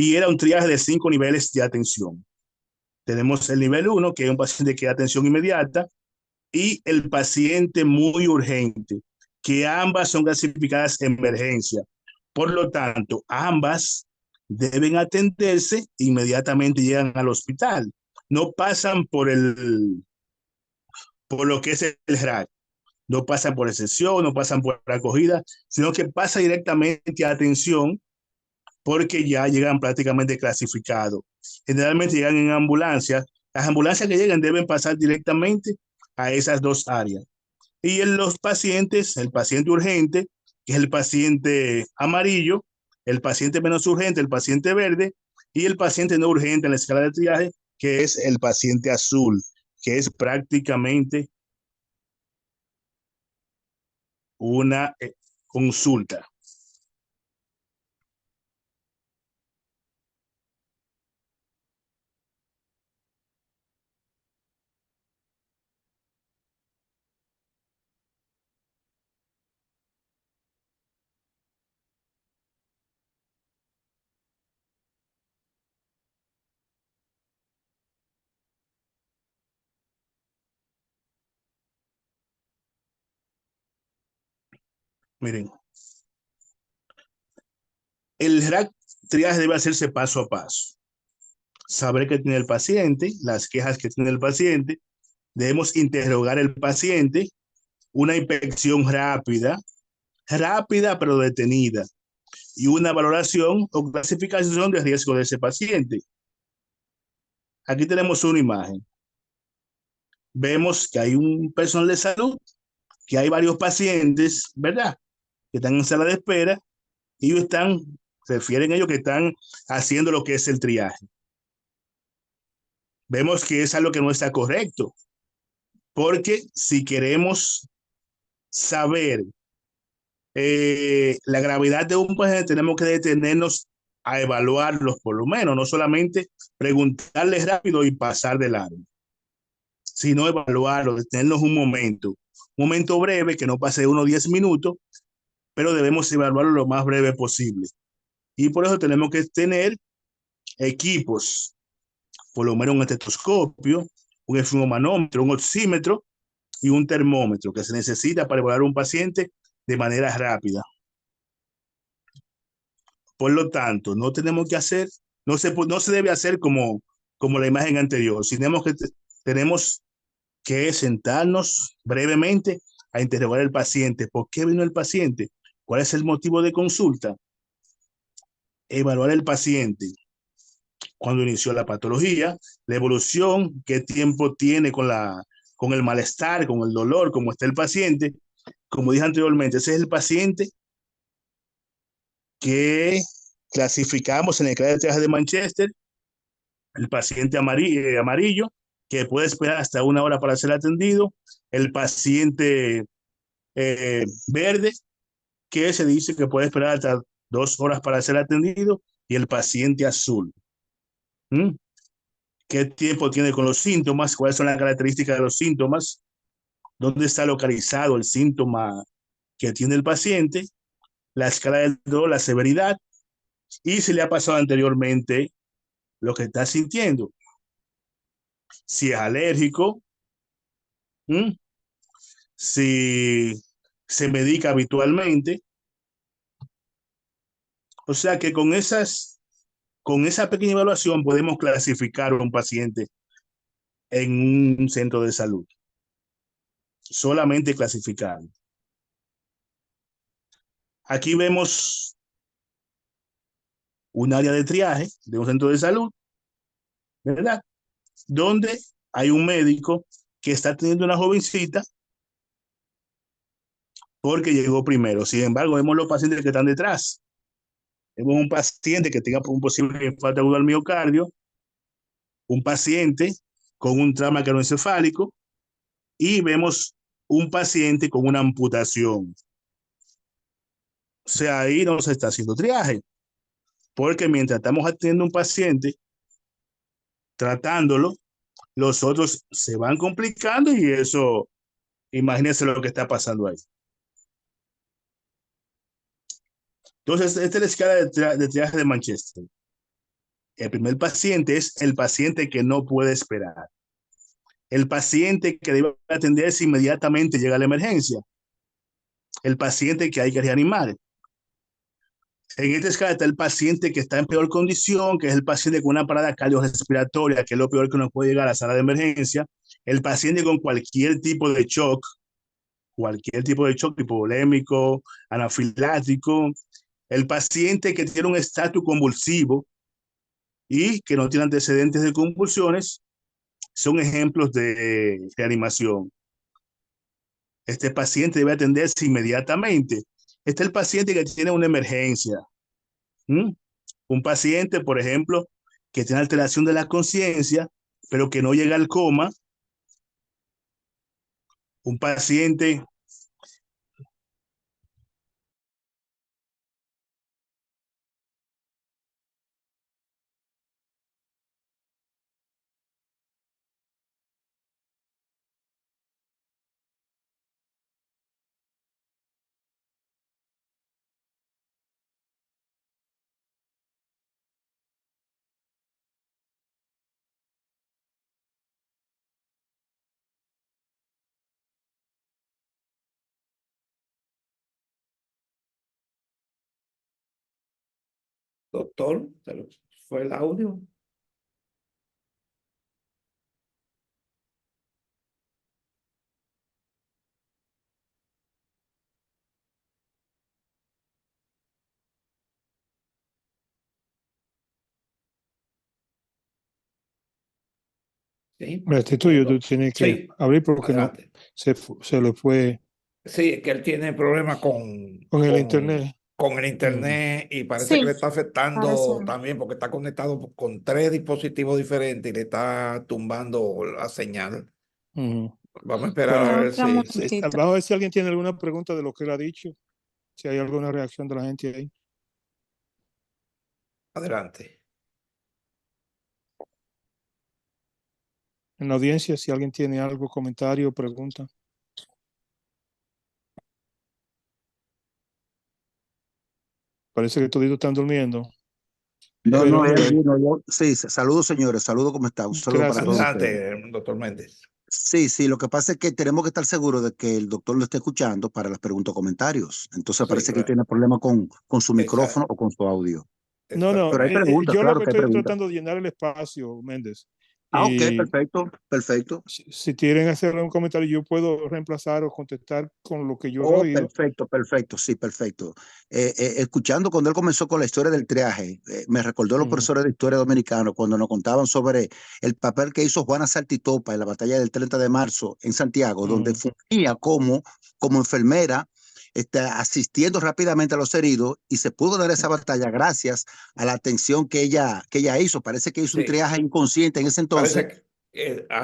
Y era un triaje de 5 niveles de atención. Tenemos el nivel 1, que es un paciente que da atención inmediata, y el paciente muy urgente, que ambas son clasificadas en emergencia. Por lo tanto, ambas deben atenderse, inmediatamente llegan al hospital. No pasan por lo que es el RAC, no pasan por excepción, no pasan por acogida, sino que pasa directamente a atención, porque ya llegan prácticamente clasificados. Generalmente llegan en ambulancias. Las ambulancias que llegan deben pasar directamente a esas dos áreas. Y en los pacientes, el paciente urgente, que es el paciente amarillo, el paciente menos urgente, el paciente verde, y el paciente no urgente en la escala de triaje, que es el paciente azul, que es prácticamente una consulta. Miren, el RAC triaje debe hacerse paso a paso. Saber qué tiene el paciente, las quejas que tiene el paciente. Debemos interrogar al paciente, una inspección rápida pero detenida. y una valoración o clasificación de riesgo de ese paciente. Aquí tenemos una imagen. Vemos que hay un personal de salud, que hay varios pacientes, ¿verdad? Que están en sala de espera y ellos refieren a ellos que están haciendo lo que es el triaje. Vemos que es algo que no está correcto, porque si queremos saber la gravedad de un paciente, tenemos que detenernos a evaluarlos por lo menos, no solamente preguntarles rápido y pasar de largo, sino evaluarlos, detenernos un momento breve, que no pase unos 10 minutos, pero debemos evaluarlo lo más breve posible. Y por eso tenemos que tener equipos, por lo menos un estetoscopio, un esfumomanómetro, un oxímetro y un termómetro que se necesita para evaluar a un paciente de manera rápida. Por lo tanto, no tenemos que hacer, no se debe hacer como la imagen anterior, sino que tenemos que sentarnos brevemente a interrogar al paciente. ¿Por qué vino el paciente? ¿Cuál es el motivo de consulta? Evaluar al paciente cuando inició la patología, la evolución, qué tiempo tiene con el malestar, con el dolor, cómo está el paciente. Como dije anteriormente, ese es el paciente que clasificamos en el escala de triaje de Manchester, el paciente amarillo, que puede esperar hasta 1 hora para ser atendido, el paciente verde, que se dice que puede esperar hasta 2 horas para ser atendido, y el paciente azul. ¿Mm? ¿Qué tiempo tiene con los síntomas? ¿Cuáles son las características de los síntomas? ¿Dónde está localizado el síntoma que tiene el paciente? La escala del dolor, la severidad, y si le ha pasado anteriormente lo que está sintiendo. Si es alérgico, ¿Mm? Si se medica habitualmente. O sea que con esa pequeña evaluación podemos clasificar a un paciente en un centro de salud. Solamente clasificar. Aquí vemos un área de triaje de un centro de salud, ¿verdad? Donde hay un médico que está teniendo una jovencita porque llegó primero. Sin embargo, vemos los pacientes que están detrás. Vemos un paciente que tenga un posible infarto agudo al miocardio, un paciente con un trauma craneoencefálico y vemos un paciente con una amputación. O sea, ahí no se está haciendo triaje, porque mientras estamos atendiendo a un paciente, tratándolo, los otros se van complicando y eso, imagínense lo que está pasando ahí. Entonces, esta es la escala de triaje de Manchester. El primer paciente es el paciente que no puede esperar. El paciente que debe atenderse inmediatamente llega a la emergencia. El paciente que hay que reanimar. En esta escala está el paciente que está en peor condición, que es el paciente con una parada cardiorrespiratoria, que es lo peor que nos puede llegar a la sala de emergencia. El paciente con cualquier tipo de shock, hipovolémico, anafilático. El paciente que tiene un estatus convulsivo y que no tiene antecedentes de convulsiones, son ejemplos de reanimación. Este paciente debe atenderse inmediatamente. Este es el paciente que tiene una emergencia. ¿Mm? Un paciente, por ejemplo, que tiene alteración de la conciencia, pero que no llega al coma. Un paciente Doctor, fue el audio. Sí, Mira, este tuyo, tú do- tienes que sí, abrir porque no adelante. se le fue Sí, es que él tiene problemas con el internet. con el Mm. internet y parece que Sí, le está parece. afectando también porque está conectado con tres dispositivos diferentes y le está tumbando la señal. Ujú. Vamos a esperar a Bueno, ver Otro si... momentito. vamos a ver si alguien tiene alguna pregunta de lo que él ha dicho, si hay alguna reacción de la gente ahí. Adelante. En la audiencia, si alguien tiene algo, comentario o pregunta. Parece que todos están durmiendo. No, Pero no, es anyway, alguno. Sí, saludos señores, saludos, ¿cómo está? Un saludo para gracias. todos ustedes. Adelante, doctor Méndez. Sí, sí, lo que pasa es que tenemos que estar seguros de que el doctor lo esté escuchando para las preguntas o comentarios. Entonces Sí, parece que claro. tiene problemas con su micrófono Exacto, o con su audio. No, no, Pero hay exactamente. preguntas, yo lo claro que que hay estoy preguntas. tratando de llenar el espacio, Méndez. Ah, ok, Y perfecto, perfecto. si quieren hacer un comentario, yo puedo reemplazar o contestar con lo que yo he Oh, oído. perfecto, perfecto, sí, perfecto. Escuchando cuando él comenzó con la historia del triaje, me recordó a los Ujú, profesores de historia dominicanos cuando nos contaban sobre el papel que hizo Juana Saltitopa en la batalla del 30 de marzo en Santiago, donde ujú. fungía como enfermera, asistiendo rápidamente a los heridos y se pudo dar esa batalla gracias a la atención que ella hizo. Parece que hizo un Sí, triaje inconsciente en ese entonces. parece que...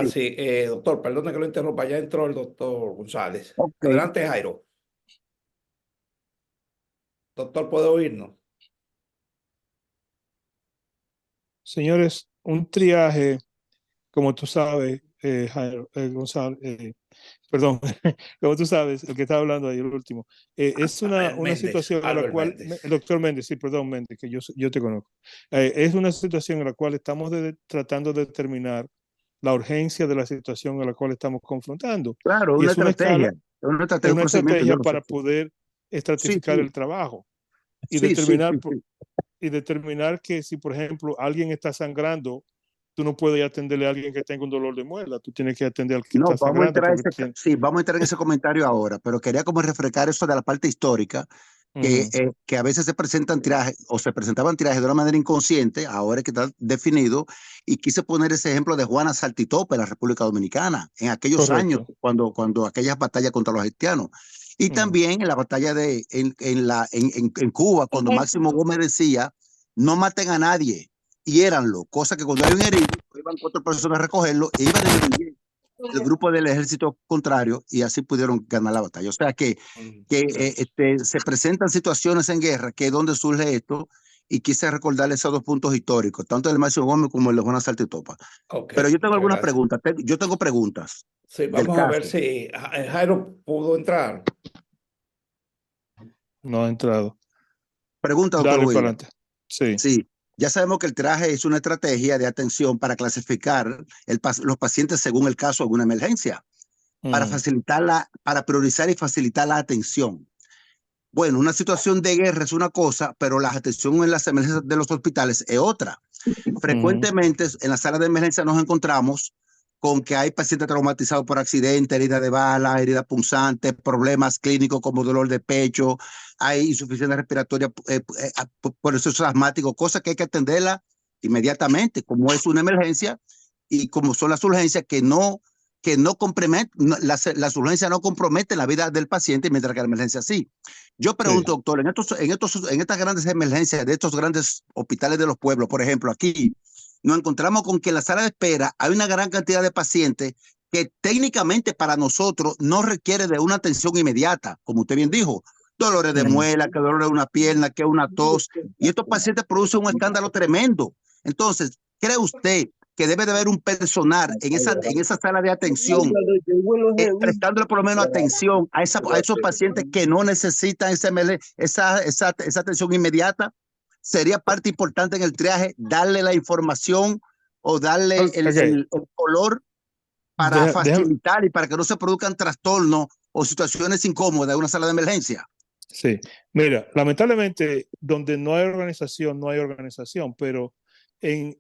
Sí, sí, doctor, perdone que lo interrumpa, ya entró el doctor González. ok. Adelante, Jairo. Doctor, ¿puede oírnos? Señores, un triaje, como tú sabes, Gonzalo, perdón, como tú sabes, el que está hablando ahí, el último, es una Méndez, situación en la Albert cual, Méndez. el doctor Méndez, sí, perdón, Méndez, que yo te conozco, es una situación en la cual estamos tratando de determinar la urgencia de la situación a la cual estamos confrontando. Claro, Y es una escala, una es estrategia, un una procedimiento, yo estrategia lo sé. para poder Sí, estratificar sí, el trabajo y sí, sí, determinar, sí, sí. y determinar que si, por ejemplo, alguien está sangrando, tú no puedes atenderle a alguien que tenga un dolor de muela, tú tienes que atender al que No, está vamos a sangrando entrar a porque tiene... sí, vamos a entrar en ese comentario ahora, pero quería como refrescar eso de la parte histórica, Ujú, que a veces se presentan tirajes o se presentaban tirajes de una manera inconsciente, ahora es que está definido, y quise poner ese ejemplo de Juana Saltitope en la República Dominicana, en aquellos años, correcto. cuando aquellas batallas contra los haitianos. Y Ujú, también en la batalla en Cuba, cuando Máximo Gómez decía, no maten a nadie, hiéranlo, cosa que cuando hay un herido, iban cuatro personas a recogerlo e iban a disminuir el grupo del ejército contrario y así pudieron ganar la batalla. O sea se presentan situaciones en guerra que es donde surge esto y quise recordarle esos dos puntos históricos, tanto el de Máximo Gómez como el de Juana Saltitopa. Ok, Pero yo tengo muchas algunas gracias. preguntas, yo tengo preguntas Sí, del vamos a ver caso. si Jairo pudo entrar. no ha entrado. Pregunta, doctor Dale para William. adelante. Sí. Sí, ya sabemos que el traje es una estrategia de atención para clasificar los pacientes según el caso de alguna emergencia, Mm, para priorizar y facilitar la atención. Bueno, una situación de guerra es una cosa, pero la atención en las emergencias de los hospitales es otra. ujú, Frecuentemente en la sala de emergencia nos encontramos con que hay pacientes traumatizados por accidente, herida de bala, herida punzante, problemas clínicos como dolor de pecho, hay insuficiencia respiratoria por eso es asmático, cosas que hay que atenderla inmediatamente, como es una emergencia y como son las urgencias que no comprometen, las urgencias no comprometen la vida del paciente, mientras que la emergencia sí. Yo sí. pregunto, doctor, en estas grandes emergencias de estos grandes hospitales de los pueblos, por ejemplo, aquí nos encontramos con que en la sala de espera hay una gran cantidad de pacientes que técnicamente para nosotros no requiere de una atención inmediata, como usted bien dijo, dolores de Ujú. muela, que dolor de una pierna, que una tos, y estos pacientes producen un escándalo tremendo. Entonces, ¿cree usted que debe de haber un personal en esa sala de atención prestándole por lo menos atención a esos pacientes que no necesitan esa atención inmediata? Sería parte importante en el triaje darle la información o darle Ok, el color para déjame, facilitar y para que no se produzcan trastornos o situaciones incómodas en una sala de emergencia. sí. Mira, lamentablemente, donde no hay organización, no hay organización, pero en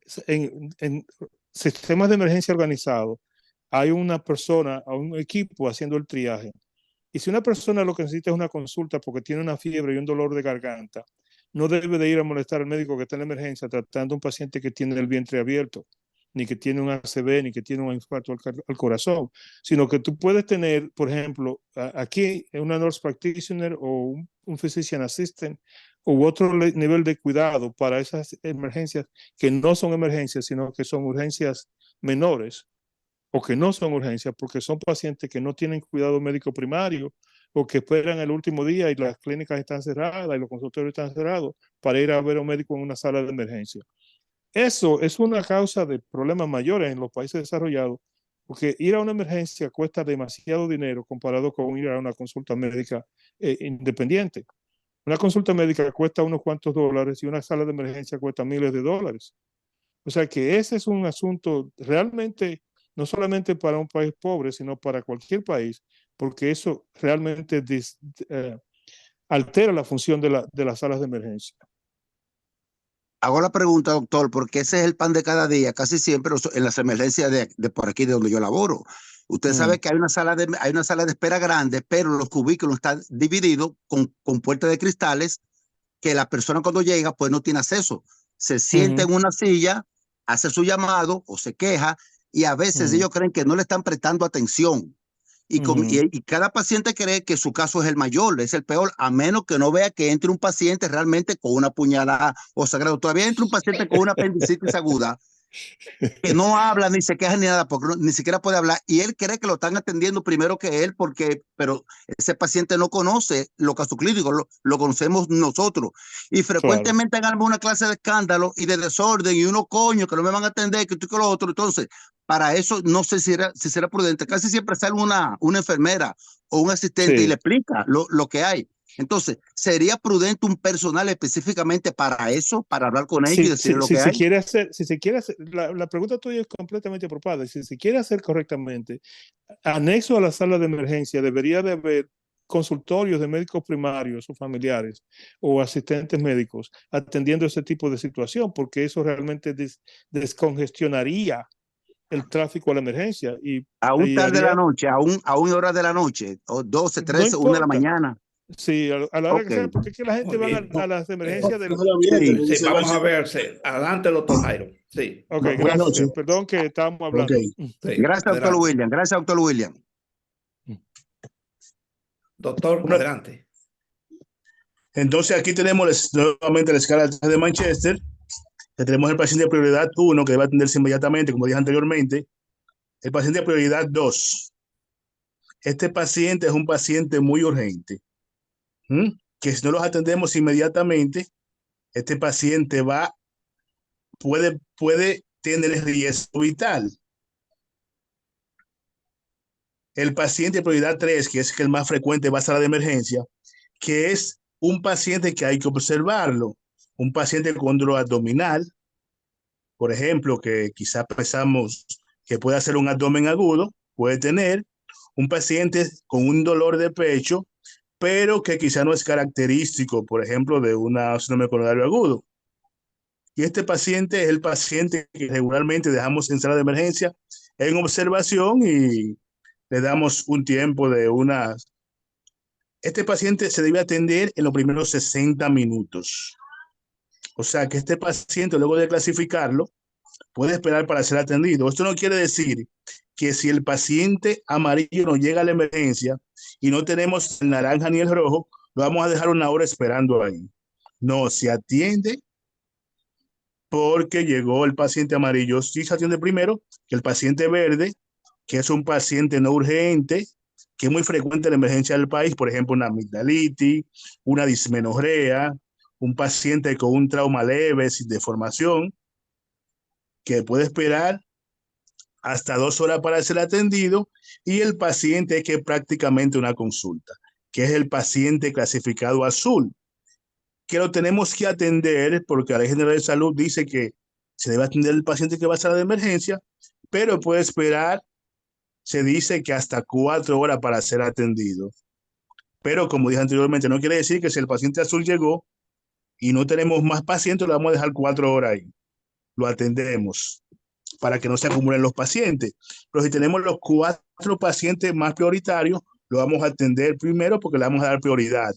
sistemas de emergencia organizados, hay una persona, un equipo haciendo el triaje. Y si una persona lo que necesita es una consulta porque tiene una fiebre y un dolor de garganta, no debe de ir a molestar al médico que está en la emergencia tratando a un paciente que tiene el vientre abierto. ni que tiene un ACV, ni que tiene un infarto al corazón, sino que tú puedes tener, por ejemplo, aquí una nurse practitioner o un physician assistant u otro nivel de cuidado para esas emergencias que no son emergencias, sino que son urgencias menores o que no son urgencias porque son pacientes que no tienen cuidado médico primario o que esperan el último día y las clínicas están cerradas y los consultorios están cerrados para ir a ver a un médico en una sala de emergencia. Eso es una causa de problemas mayores en los países desarrollados, porque ir a una emergencia cuesta demasiado dinero comparado con ir a una consulta médica independiente. Una consulta médica cuesta unos cuantos dólares y una sala de emergencia cuesta miles de dólares. O sea que ese es un asunto realmente, no solamente para un país pobre, sino para cualquier país, porque eso realmente altera la función de las salas de emergencia. Hago la pregunta, doctor, porque ese es el pan de cada día, casi siempre en las emergencias de por aquí de donde yo laboro. Usted sabe que hay una sala de espera grande, pero los cubículos están divididos con puertas de cristales que la persona cuando llega pues no tiene acceso. Se sienta en una silla, hace su llamado o se queja y a veces ellos creen que no le están prestando atención. Y cada paciente cree que su caso es el mayor, es el peor, a menos que no vea que entre un paciente realmente con una puñalada o sagrado. Todavía entra un paciente con una apendicitis aguda que no habla ni se queja ni nada, porque ni siquiera puede hablar, y él cree que lo están atendiendo primero que él, pero ese paciente no conoce lo caso clínico, lo conocemos nosotros, y frecuentemente hagan una clase de escándalo y de desorden, y uno coño, que no me van a atender, que tú que lo otro. Entonces, para eso no sé si será prudente, casi siempre sale una enfermera o un asistente y le explica lo que hay. Entonces, ¿sería prudente un personal específicamente para eso, para hablar con ellos y decir lo que hay? Si se quiere hacer, la pregunta tuya es completamente apropiada. Si se quiere hacer correctamente, anexo a la sala de emergencia debería de haber consultorios de médicos primarios o familiares o asistentes médicos atendiendo ese tipo de situación, porque eso realmente descongestionaría el tráfico a la emergencia y Aún tarde de la haría, noche, aún horas de la noche, o 12, no 13, 1 de la importa. mañana. Sí, a la hora que sea, porque es que la gente Muy va bien. a las emergencias del... Sí, vamos a ver. Sí. Adelante, doctor Jairo. Sí. Ok, Buenas gracias. noches. Perdón que estábamos Ok. hablando. Sí, Gracias, doctor adelante. William. Gracias, doctor William. Doctor, adelante. Entonces aquí tenemos nuevamente la escala de Manchester, que tenemos el paciente de prioridad 1 que debe atenderse inmediatamente, como dije anteriormente. El paciente de prioridad 2. Este paciente es un paciente muy urgente, que si no los atendemos inmediatamente, este paciente puede tener riesgo vital. El paciente de prioridad 3, que es el más frecuente, va a sala de emergencia, que es un paciente que hay que observarlo, un paciente con dolor abdominal, por ejemplo, que quizás pensamos que puede hacer un abdomen agudo, puede tener un paciente con un dolor de pecho, pero que quizá no es característico, por ejemplo, de un síndrome coronario agudo. Y este paciente es el paciente que regularmente dejamos en sala de emergencia en observación y le damos un tiempo de unas... Este paciente se debe atender en los primeros 60 minutos. O sea que este paciente, luego de clasificarlo, puede esperar para ser atendido. Esto no quiere decir que si el paciente amarillo no llega a la emergencia y no tenemos el naranja ni el rojo, lo vamos a dejar una hora esperando ahí. No, se atiende porque llegó el paciente amarillo. Sí se atiende primero que el paciente verde, que es un paciente no urgente, que es muy frecuente en la emergencia del país, por ejemplo, una amigdalitis, una dismenorrea, un paciente con un trauma leve sin deformación, que puede esperar hasta 2 horas para ser atendido, y el paciente que prácticamente una consulta, que es el paciente clasificado azul, que lo tenemos que atender porque la Ley General de Salud dice que se debe atender el paciente que va a sala de emergencia, pero puede esperar, se dice que hasta 4 horas para ser atendido. Pero como dije anteriormente, no quiere decir que si el paciente azul llegó y no tenemos más pacientes, lo vamos a dejar 4 horas ahí. Lo atendemos para que no se acumulen los pacientes. Pero si tenemos los 4 pacientes más prioritarios, lo vamos a atender primero porque le vamos a dar prioridad.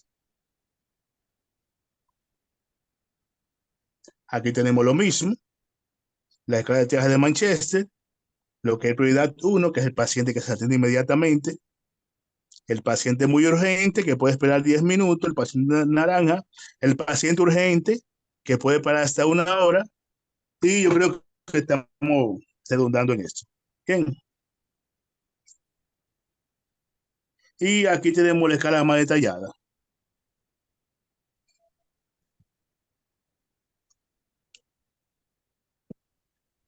Aquí tenemos lo mismo. la escala de triaje de Manchester, lo que es prioridad 1, que es el paciente que se atiende inmediatamente, el paciente muy urgente, que puede esperar 10 minutos, el paciente naranja, el paciente urgente, que puede parar hasta 1 hora, y yo creo que estamos redundando en esto. Bien. Y aquí tenemos la escala más detallada.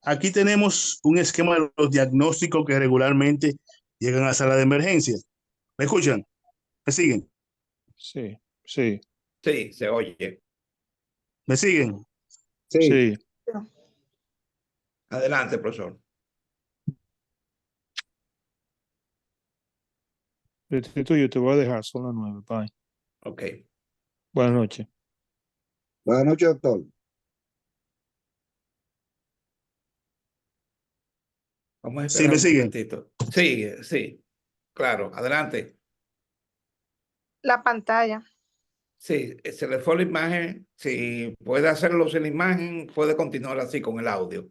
Aquí tenemos un esquema de los diagnósticos que regularmente llegan a la sala de emergencia. ¿Me escuchan? ¿Me siguen? Sí, sí, Sí, se oye. ¿Me siguen? sí. Adelante, profesor. Yo te voy a dejar, son las 9. Bye. Ok. Buenas noches. Buenas noches, doctor. Vamos a Sí, esperar me un siguen. momentito. Sí, sí. Claro, adelante. La pantalla. Sí, se le fue la imagen. Si puede hacerlo sin la imagen, puede continuar así con el audio.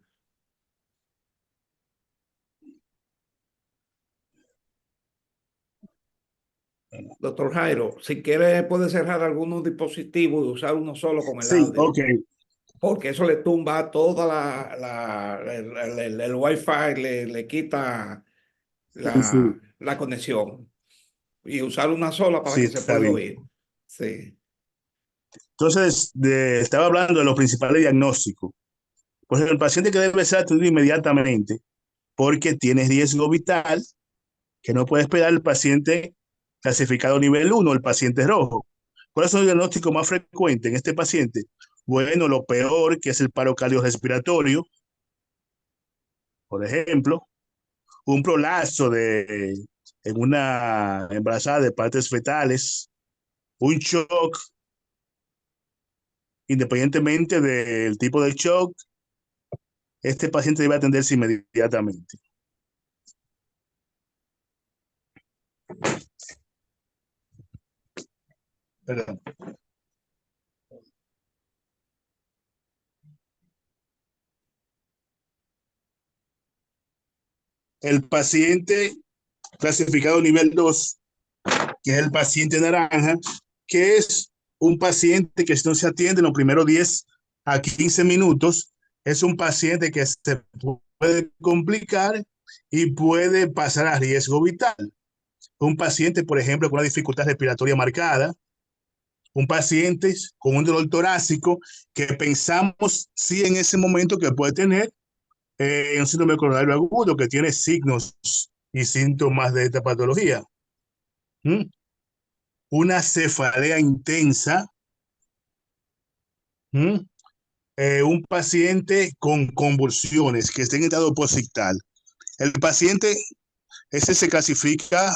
Doctor Jairo, si quiere puede cerrar algunos dispositivos y usar uno solo con el Sí, audio, ok. porque eso le tumba toda el Wi-Fi, le quita Sí, la conexión y usar una sola para sí, que se está pueda bien. oír. Sí. Entonces, estaba hablando de los principales diagnósticos. Pues el paciente que debe ser atendido inmediatamente porque tiene riesgo vital, que no puede esperar el paciente clasificado nivel 1, el paciente rojo. ¿Cuál es el diagnóstico más frecuente en este paciente? Bueno, lo peor, que es el paro cardiorrespiratorio, por ejemplo, un prolapso en una embarazada de partes fetales, un shock, independientemente del tipo de shock, este paciente debe atenderse inmediatamente. Perdón. El paciente clasificado nivel 2, que es el paciente naranja, que es un paciente que si no se atiende en los primeros 10 a 15 minutos, es un paciente que se puede complicar y puede pasar a riesgo vital. Un paciente, por ejemplo, con una dificultad respiratoria marcada, un paciente con un dolor torácico que pensamos sí en ese momento que puede tener un síndrome coronario agudo que tiene signos y síntomas de esta patología. ¿Mm? Una cefalea intensa, ¿Mm? Un paciente con convulsiones que esté en estado posictal. El paciente, ese se clasifica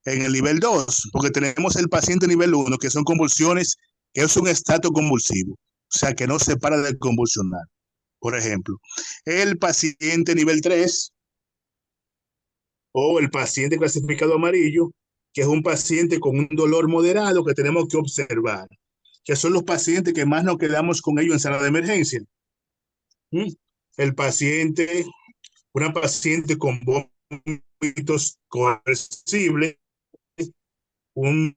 en el nivel 2 porque tenemos el paciente nivel 1 que son convulsiones, que es un estado convulsivo, o sea, que no se para de convulsionar. Por ejemplo, el paciente nivel 3 o el paciente clasificado amarillo, que es un paciente con un dolor moderado que tenemos que observar, que son los pacientes que más nos quedamos con ellos en sala de emergencia. ¿Mm? El paciente, una paciente con vómitos coercibles, un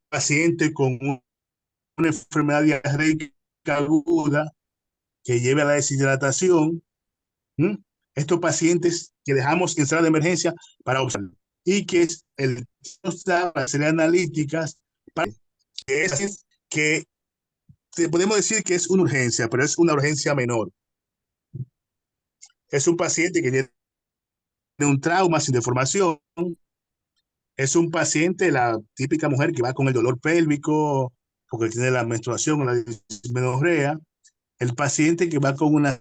paciente con una enfermedad diarreica aguda que lleve a la deshidratación. ¿Mm? Estos pacientes que dejamos en sala de emergencia para observar y que el para hacer analíticas para que es que podemos decir que es una urgencia, pero es una urgencia menor. Es un paciente que tiene un trauma sin deformación, es un paciente, la típica mujer que va con el dolor pélvico porque tiene la menstruación o la dismenorrea, el paciente que va con una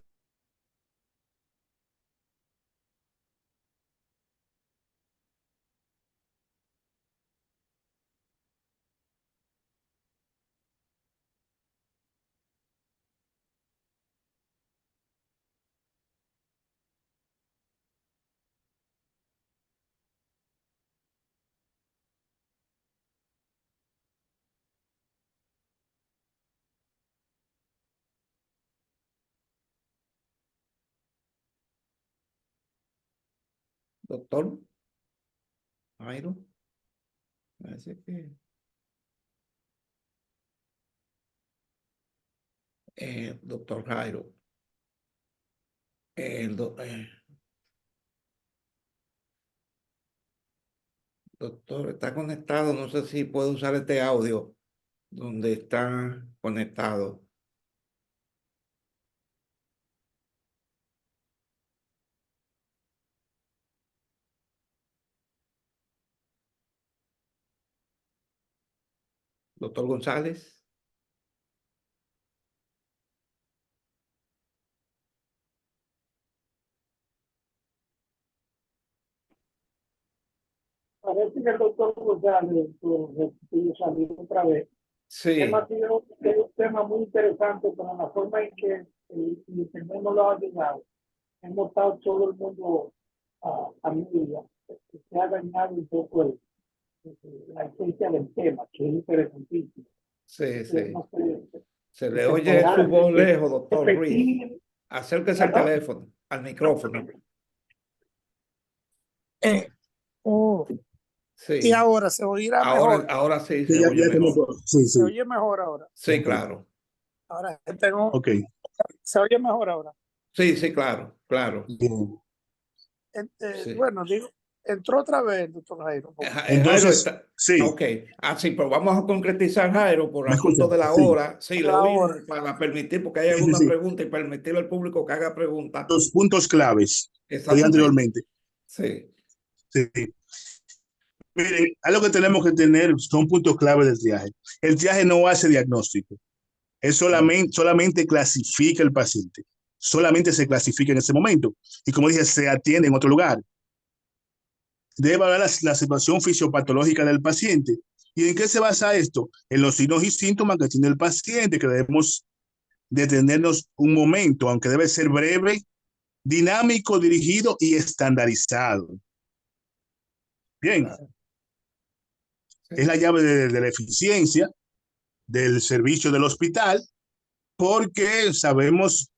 doctor Jairo. Parece que doctor Jairo. Doctor, está conectado. No sé si puede usar este audio donde está conectado. Doctor González. Parece que el doctor González salió otra vez. Sí, El tema ha sido un tema muy interesante, pero la forma en que el internet no lo ha ayudado. Hemos estado todo el mundo a medida. Se ha dañado un poco la esencia del tema, que es interesantísimo. sí, sí. No sé, Se le oye su voz lejos, doctor Ruiz. repetir. Acérquese al teléfono, al micrófono. Sí. Y ahora se oirá mejor. Ahora sí Sí, se ya oye tenemos- mejor. sí, sí. Se oye mejor ahora. Sí, claro. Ahora tengo. Ok. Se oye mejor ahora. Sí, sí, claro, claro. Bien. Sí. Bueno, digo, entró otra vez, doctor Jairo. Entonces, Jairo está. sí, Ok. Sí, pero vamos a concretizar, Jairo, por ¿me asunto escucha? de la Sí. hora. Sí, le La oímos hora. para permitir, porque hay Sí, alguna sí. pregunta y permitirle al público que haga preguntas. Los puntos claves que dije Exactamente. anteriormente. Sí, Sí. Miren, algo que tenemos que tener son puntos claves del triaje. El triaje no hace diagnóstico, es solamente clasifica el paciente, solamente se clasifica en ese momento. Y como dije, se atiende en otro lugar. Debe evaluar la situación fisiopatológica del paciente. ¿Y en qué se basa esto? En los signos y síntomas que tiene el paciente, que debemos detenernos un momento, aunque debe ser breve, dinámico, dirigido y estandarizado. Bien. claro. Sí. Es la llave de la eficiencia del servicio del hospital, porque sabemos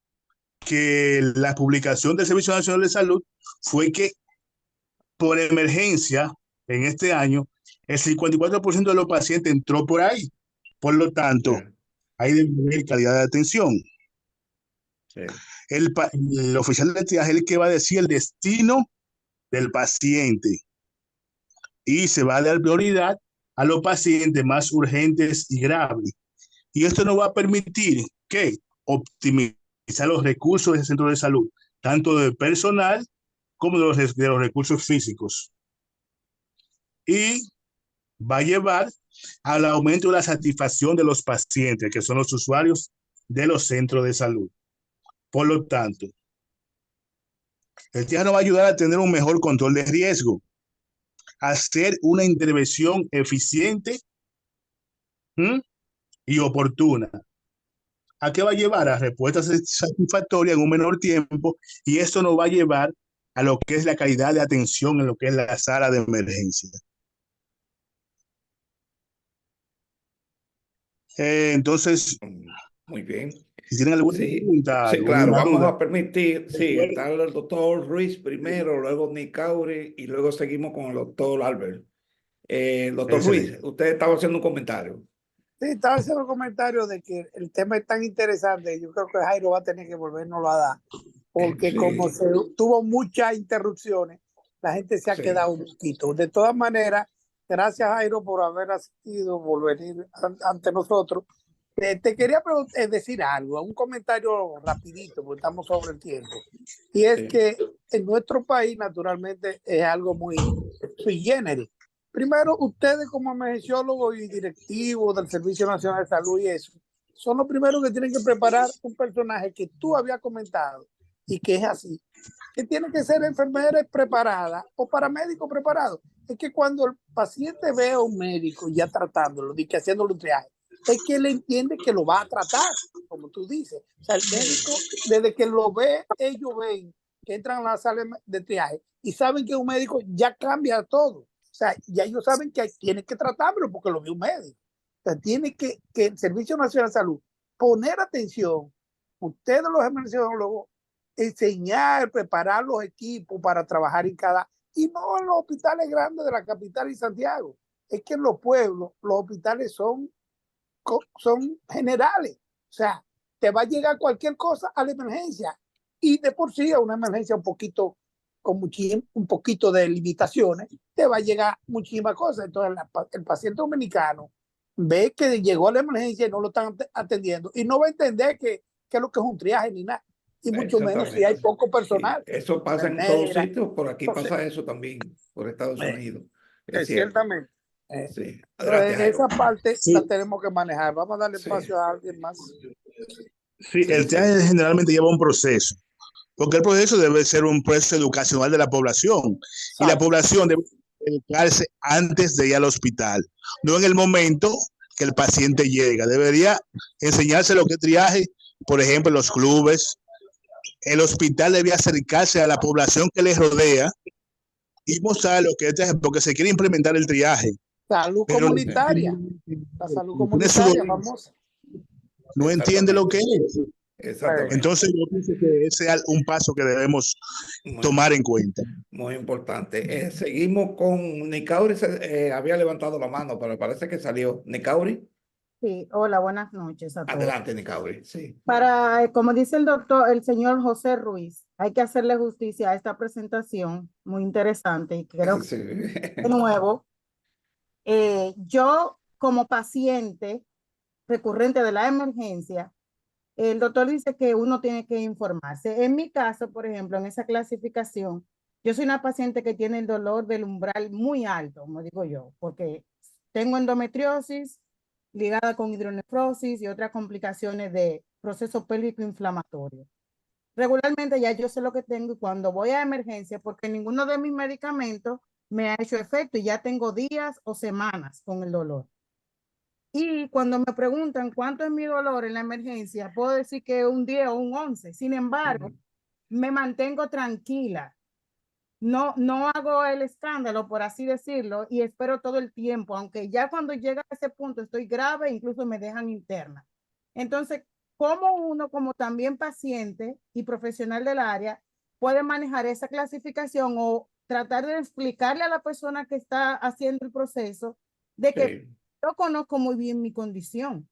que la publicación del Servicio Nacional de Salud fue que por emergencia en este año el 54% de los pacientes entró por ahí. Por lo tanto, Sí, hay de medir calidad de atención. sí. El oficial de triaje es el que va a decir el destino del paciente y se va a dar prioridad a los pacientes más urgentes y graves. Y esto nos va a permitir que optimizar los recursos del centro de salud, tanto de personal como de los recursos físicos. Y va a llevar al aumento de la satisfacción de los pacientes, que son los usuarios de los centros de salud. Por lo tanto, el triaje nos va a ayudar a tener un mejor control de riesgo, a hacer una intervención eficiente y oportuna. ¿A qué va a llevar? A respuestas satisfactorias en un menor tiempo, y esto nos va a llevar a lo que es la calidad de atención en lo que es la sala de emergencia. Entonces, Muy bien. si tienen alguna Sí, pregunta, sí, claro, alguna vamos duda, a permitir, sí, está el doctor Ruiz primero, luego Nick Cauri y luego seguimos con el doctor Albert. Doctor Ruiz, excelente. usted estaba haciendo un comentario. Sí, estaba haciendo un comentario de que el tema es tan interesante. Yo creo que Jairo va a tener que volvernos a dar, porque Sí, como se tuvo muchas interrupciones, la gente se ha sí. quedado un poquito. De todas maneras, gracias Jairo por haber asistido, por venir ante nosotros. Te quería decir algo, un comentario rapidito, porque estamos sobre el tiempo. Y es Sí. que en nuestro país, naturalmente, es algo muy sui generis. Primero, ustedes como emergenciólogos y directivos del Servicio Nacional de Salud y eso, son los primeros que tienen que preparar un personaje que tú habías comentado y que es así, que tiene que ser enfermera preparada o paramédico preparado. Es que cuando el paciente ve a un médico ya tratándolo, y que haciéndole un triaje, es que él entiende que lo va a tratar, como tú dices. O sea, el médico, desde que lo ve, ellos ven que entran a la sala de triaje y saben que un médico ya cambia todo. O sea, ya ellos saben que tienen que tratarlo porque lo vio un médico. O sea, tiene que el Servicio Nacional de Salud poner atención, ustedes los emergenciólogos, enseñar, preparar los equipos para trabajar en cada Y no en los hospitales grandes de la capital y Santiago. Es que en los pueblos los hospitales son generales. O sea, te va a llegar cualquier cosa a la emergencia. Y de por sí a una emergencia un poquito un poquito de limitaciones, te va a llegar muchísimas cosas. Entonces el paciente dominicano ve que llegó a la emergencia y no lo están atendiendo y no va a entender que es lo que es un triaje ni nada. Y mucho menos si hay poco personal. Sí, eso pasa en todos sitios, por aquí pasa eso también, por Estados Unidos. Es ciertamente. Sí. Adelante, esa parte la tenemos que manejar. Vamos a darle espacio a alguien más. Sí, el triaje generalmente lleva un proceso, porque el proceso debe ser un proceso educacional de la población. Y la población debe educarse antes de ir al hospital, no en el momento que el paciente llega. Debería enseñarse lo que es triaje, por ejemplo, en los clubes. El hospital debía acercarse a la población que les rodea y mostrar lo que es triaje, porque se quiere implementar el triaje. Salud comunitaria. La salud comunitaria famosa. No entiende lo que es. Exactamente. Entonces yo pienso que ese es un paso que debemos tomar en cuenta. Muy importante. Seguimos con Nicauri. Había levantado la mano, pero parece que salió. Nicauri. Sí, hola, buenas noches a todos. Adelante, Nicauri. Sí. Como dice el señor José Ruiz, hay que hacerle justicia a esta presentación muy interesante y creo que de nuevo, yo como paciente recurrente de la emergencia, el doctor dice que uno tiene que informarse. En mi caso, por ejemplo, en esa clasificación, yo soy una paciente que tiene el dolor del umbral muy alto, como digo yo, porque tengo endometriosis ligada con hidronefrosis y otras complicaciones de proceso pélvico inflamatorio. Regularmente ya yo sé lo que tengo y cuando voy a emergencia, porque ninguno de mis medicamentos me ha hecho efecto y ya tengo días o semanas con el dolor. Y cuando me preguntan cuánto es mi dolor en la emergencia, puedo decir que un 10 o un 11. Sin embargo, me mantengo tranquila. No hago el escándalo, por así decirlo, y espero todo el tiempo, aunque ya cuando llega a ese punto estoy grave, incluso me dejan interna. Entonces, ¿cómo uno, como también paciente y profesional del área, puede manejar esa clasificación o tratar de explicarle a la persona que está haciendo el proceso de que yo conozco muy bien mi condición?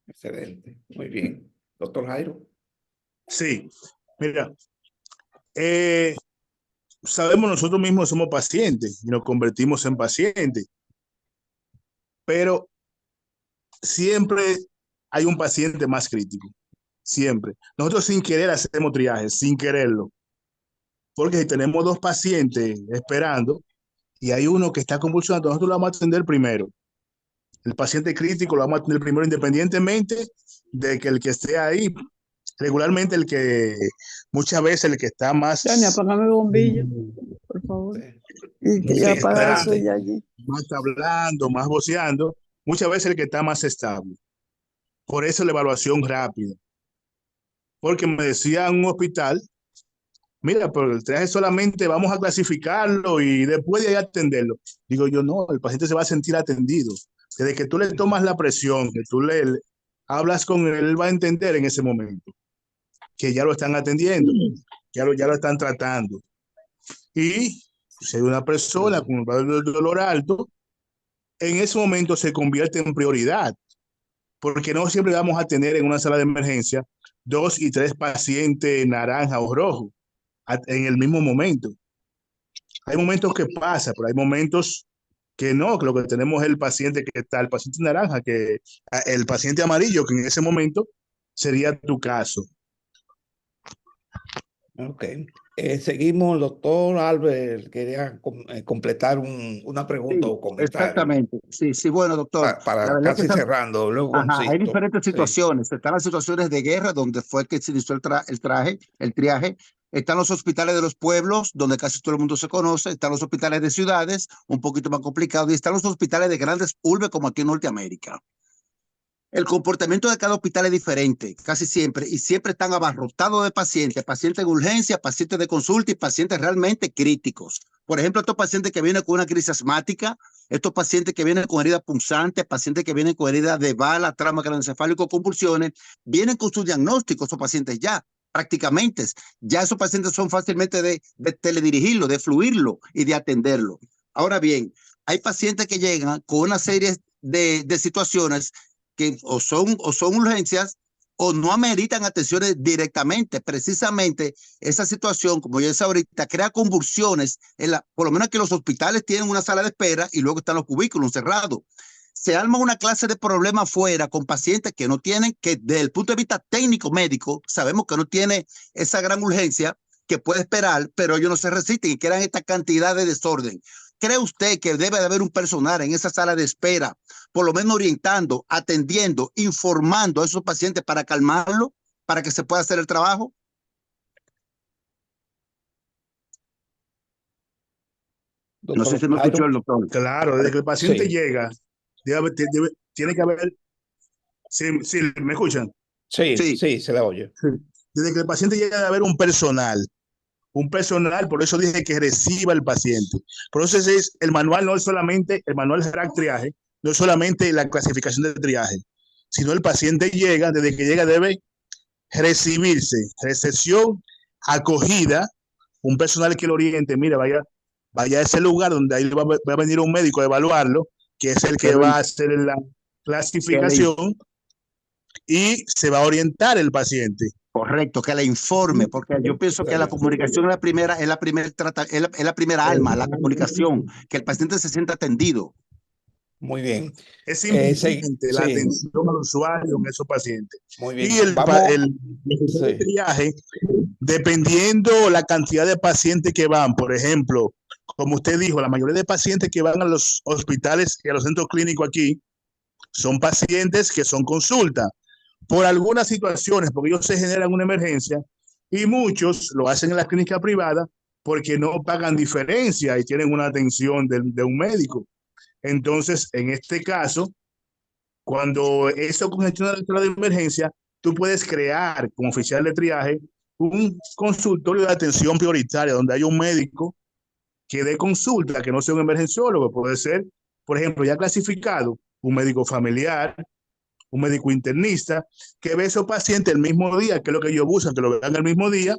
Excelente, muy bien. Doctor Jairo. Sí, mira, sabemos nosotros mismos somos pacientes y nos convertimos en pacientes, pero siempre hay un paciente más crítico, siempre. Nosotros sin querer hacemos triajes, sin quererlo, porque si tenemos dos pacientes esperando y hay uno que está convulsionando, nosotros lo vamos a atender primero. El paciente crítico lo vamos a atender primero independientemente de que el que esté ahí, regularmente muchas veces el que está más... Tania, apágame el bombillo, por favor. Y que ya apaga eso ya allí. Más hablando, más voceando, muchas veces el que está más estable. Por eso la evaluación rápida. Porque me decía en un hospital, mira, pero el triaje solamente vamos a clasificarlo y después de ahí atenderlo. Digo yo, no, el paciente se va a sentir atendido. Desde que tú le tomas la presión, que tú le hablas con él, él va a entender en ese momento que ya lo están atendiendo, ya lo están tratando. Y si hay una persona con un dolor alto, en ese momento se convierte en prioridad, porque no siempre vamos a tener en una sala de emergencia 2 y 3 pacientes naranja o rojo en el mismo momento. Hay momentos que pasa, pero hay momentos que no, que lo que tenemos es el paciente naranja, el paciente amarillo, que en ese momento sería tu caso. Ok. Seguimos, doctor Albert, quería completar una pregunta o comentario. Exactamente. Sí, bueno, doctor. Para casi cerrando. Luego, hay diferentes situaciones. Están las situaciones de guerra, donde fue que se inició el triaje. Están los hospitales de los pueblos, donde casi todo el mundo se conoce. Están los hospitales de ciudades, un poquito más complicados. Y están los hospitales de grandes urbes, como aquí en Norteamérica. El comportamiento de cada hospital es diferente, casi siempre, y siempre están abarrotados de pacientes en urgencia, pacientes de consulta y pacientes realmente críticos. Por ejemplo, estos pacientes que vienen con una crisis asmática, estos pacientes que vienen con heridas punzantes, pacientes que vienen con heridas de bala, trauma craneoencefálico, convulsiones, vienen con su diagnóstico, esos pacientes ya. prácticamente. Ya esos pacientes son fácilmente de teledirigirlo, de fluirlo y de atenderlo. Ahora bien, hay pacientes que llegan con una serie de situaciones que o son urgencias o no ameritan atenciones directamente. Precisamente esa situación, como ya decía ahorita, crea convulsiones, por lo menos que los hospitales tienen una sala de espera y luego están los cubículos cerrados. Se arma una clase de problema afuera con pacientes que no tienen, que desde el punto de vista técnico médico, sabemos que no tiene esa gran urgencia que puede esperar, pero ellos no se resisten y crean esta cantidad de desorden. ¿Cree usted que debe de haber un personal en esa sala de espera, por lo menos orientando, atendiendo, informando a esos pacientes para calmarlo, para que se pueda hacer el trabajo? No sé si me escuchó el doctor. Claro, desde que el paciente Sí. llega, tiene que haber. Sí, ¿me escuchan? Sí, Sí. sí, se le oye. Desde que el paciente llega debe haber un personal, por eso dije que reciba el paciente. Por eso el manual no es solamente, el manual de triaje, no es solamente la clasificación de triaje, sino el paciente llega, desde que llega debe recibirse, recepción, acogida, un personal que lo oriente, mira, vaya a ese lugar donde ahí va a venir un médico a evaluarlo, que es el que va a hacer la clasificación y se va a orientar el paciente. Correcto, que le informe, porque yo pienso que la comunicación es la primera alma, la comunicación, que el paciente se sienta atendido. Muy bien. Es importante la sí. atención al usuario en esos pacientes. Muy bien. Y el triaje, dependiendo la cantidad de pacientes que van, por ejemplo, como usted dijo, la mayoría de pacientes que van a los hospitales y a los centros clínicos aquí son pacientes que son consulta por algunas situaciones, porque ellos se generan una emergencia y muchos lo hacen en la clínica privada porque no pagan diferencia y tienen una atención de un médico. Entonces, en este caso, cuando eso congestiona la sala de emergencia, tú puedes crear como oficial de triaje un consultorio de atención prioritaria donde hay un médico que dé consulta, que no sea un emergenciólogo, puede ser, por ejemplo, ya clasificado, un médico familiar, un médico internista, que ve a esos pacientes el mismo día, que es lo que ellos buscan, que lo vean el mismo día,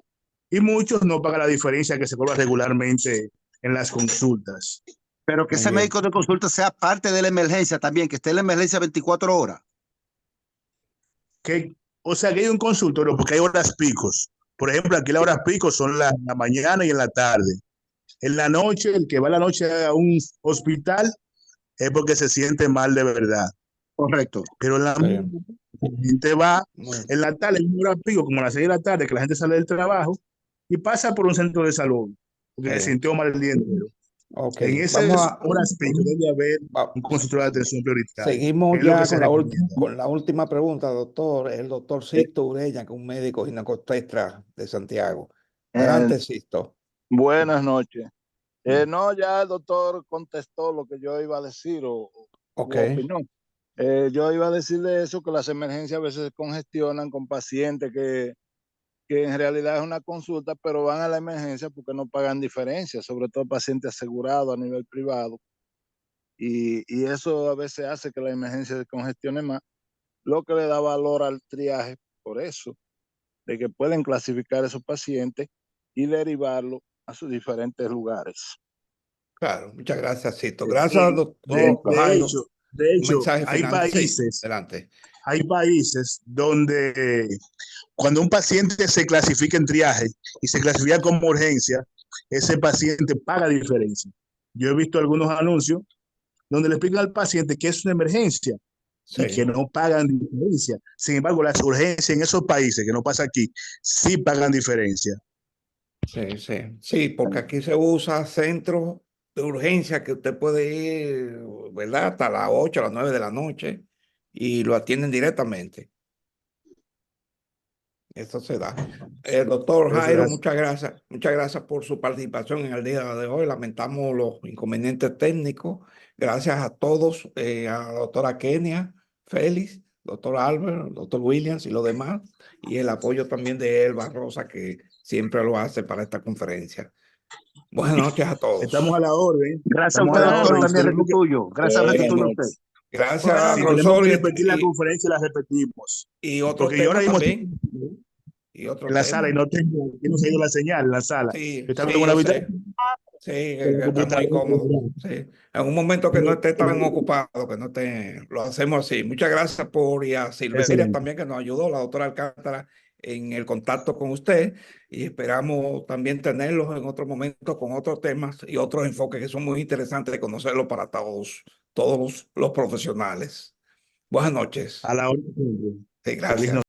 y muchos no pagan la diferencia que se cobra regularmente en las consultas. Pero que ese médico de consulta sea parte de la emergencia también, que esté en la emergencia 24 horas. O sea, que hay un consultorio porque hay horas picos. Por ejemplo, aquí las horas picos son la mañana y en la tarde. En la noche, el que va a la noche a un hospital es porque se siente mal de verdad. Correcto. Pero en la gente va en la tarde, en una hora pico, como a las 6 de la tarde, que la gente sale del trabajo y pasa por un centro de salud, porque se sintió mal el día entero. En esas horas pico debe haber un consultorio de atención prioritaria. Seguimos ya con la última pregunta, doctor. El doctor Sisto Ureña, que es un médico ginecobstetra de Santiago. Adelante, Sisto. Buenas noches. No, ya el doctor contestó lo que yo iba a decir o opinó. Yo iba a decirle eso, que las emergencias a veces se congestionan con pacientes que en realidad es una consulta, pero van a la emergencia porque no pagan diferencia, sobre todo pacientes asegurados a nivel privado. Y eso a veces hace que la emergencia se congestione más, lo que le da valor al triaje, por eso, de que pueden clasificar esos pacientes y derivarlo a sus diferentes lugares. Claro, muchas gracias, Sisto. Gracias, doctor. De hecho, hay países donde cuando un paciente se clasifica en triaje y se clasifica como urgencia, ese paciente paga diferencia. Yo he visto algunos anuncios donde le explican al paciente que es una emergencia y que no pagan diferencia. Sin embargo, las urgencias en esos países, que no pasa aquí, sí pagan diferencia. Sí, porque aquí se usa centros de urgencia que usted puede ir, ¿verdad? Hasta las 8, a las 9 de la noche y lo atienden directamente. Eso se da. Doctor Jairo, muchas gracias por su participación en el día de hoy. Lamentamos los inconvenientes técnicos. Gracias a todos, a la doctora Kenia, Félix, doctor Albert, doctor Williams y los demás, y el apoyo también de Elba Rosa, que siempre lo hace para esta conferencia. Buenas noches a todos. Estamos a la orden. Gracias a usted, doctor, también restituyo. Gracias, restituyo a usted. Gracias, si tenemos que repetir la conferencia, la repetimos. Y otro porque yo ahora mismo también. y otro en la tema. sala y no tengo, que no se ha ido la señal en la sala. Sí, Estaba sí, en una yo sé. habitación Sí, con la que está muy computadora. cómodo. Sí. En un momento que no esté tan ocupado, que no esté, lo hacemos así. Muchas gracias y a Silveria Excelente. también que nos ayudó, la doctora Alcántara, en el contacto con usted, y esperamos también tenerlos en otro momento con otros temas y otros enfoques que son muy interesantes de conocerlo para todos los profesionales. Buenas noches. A la hora. Sí, Feliz gracias. noche.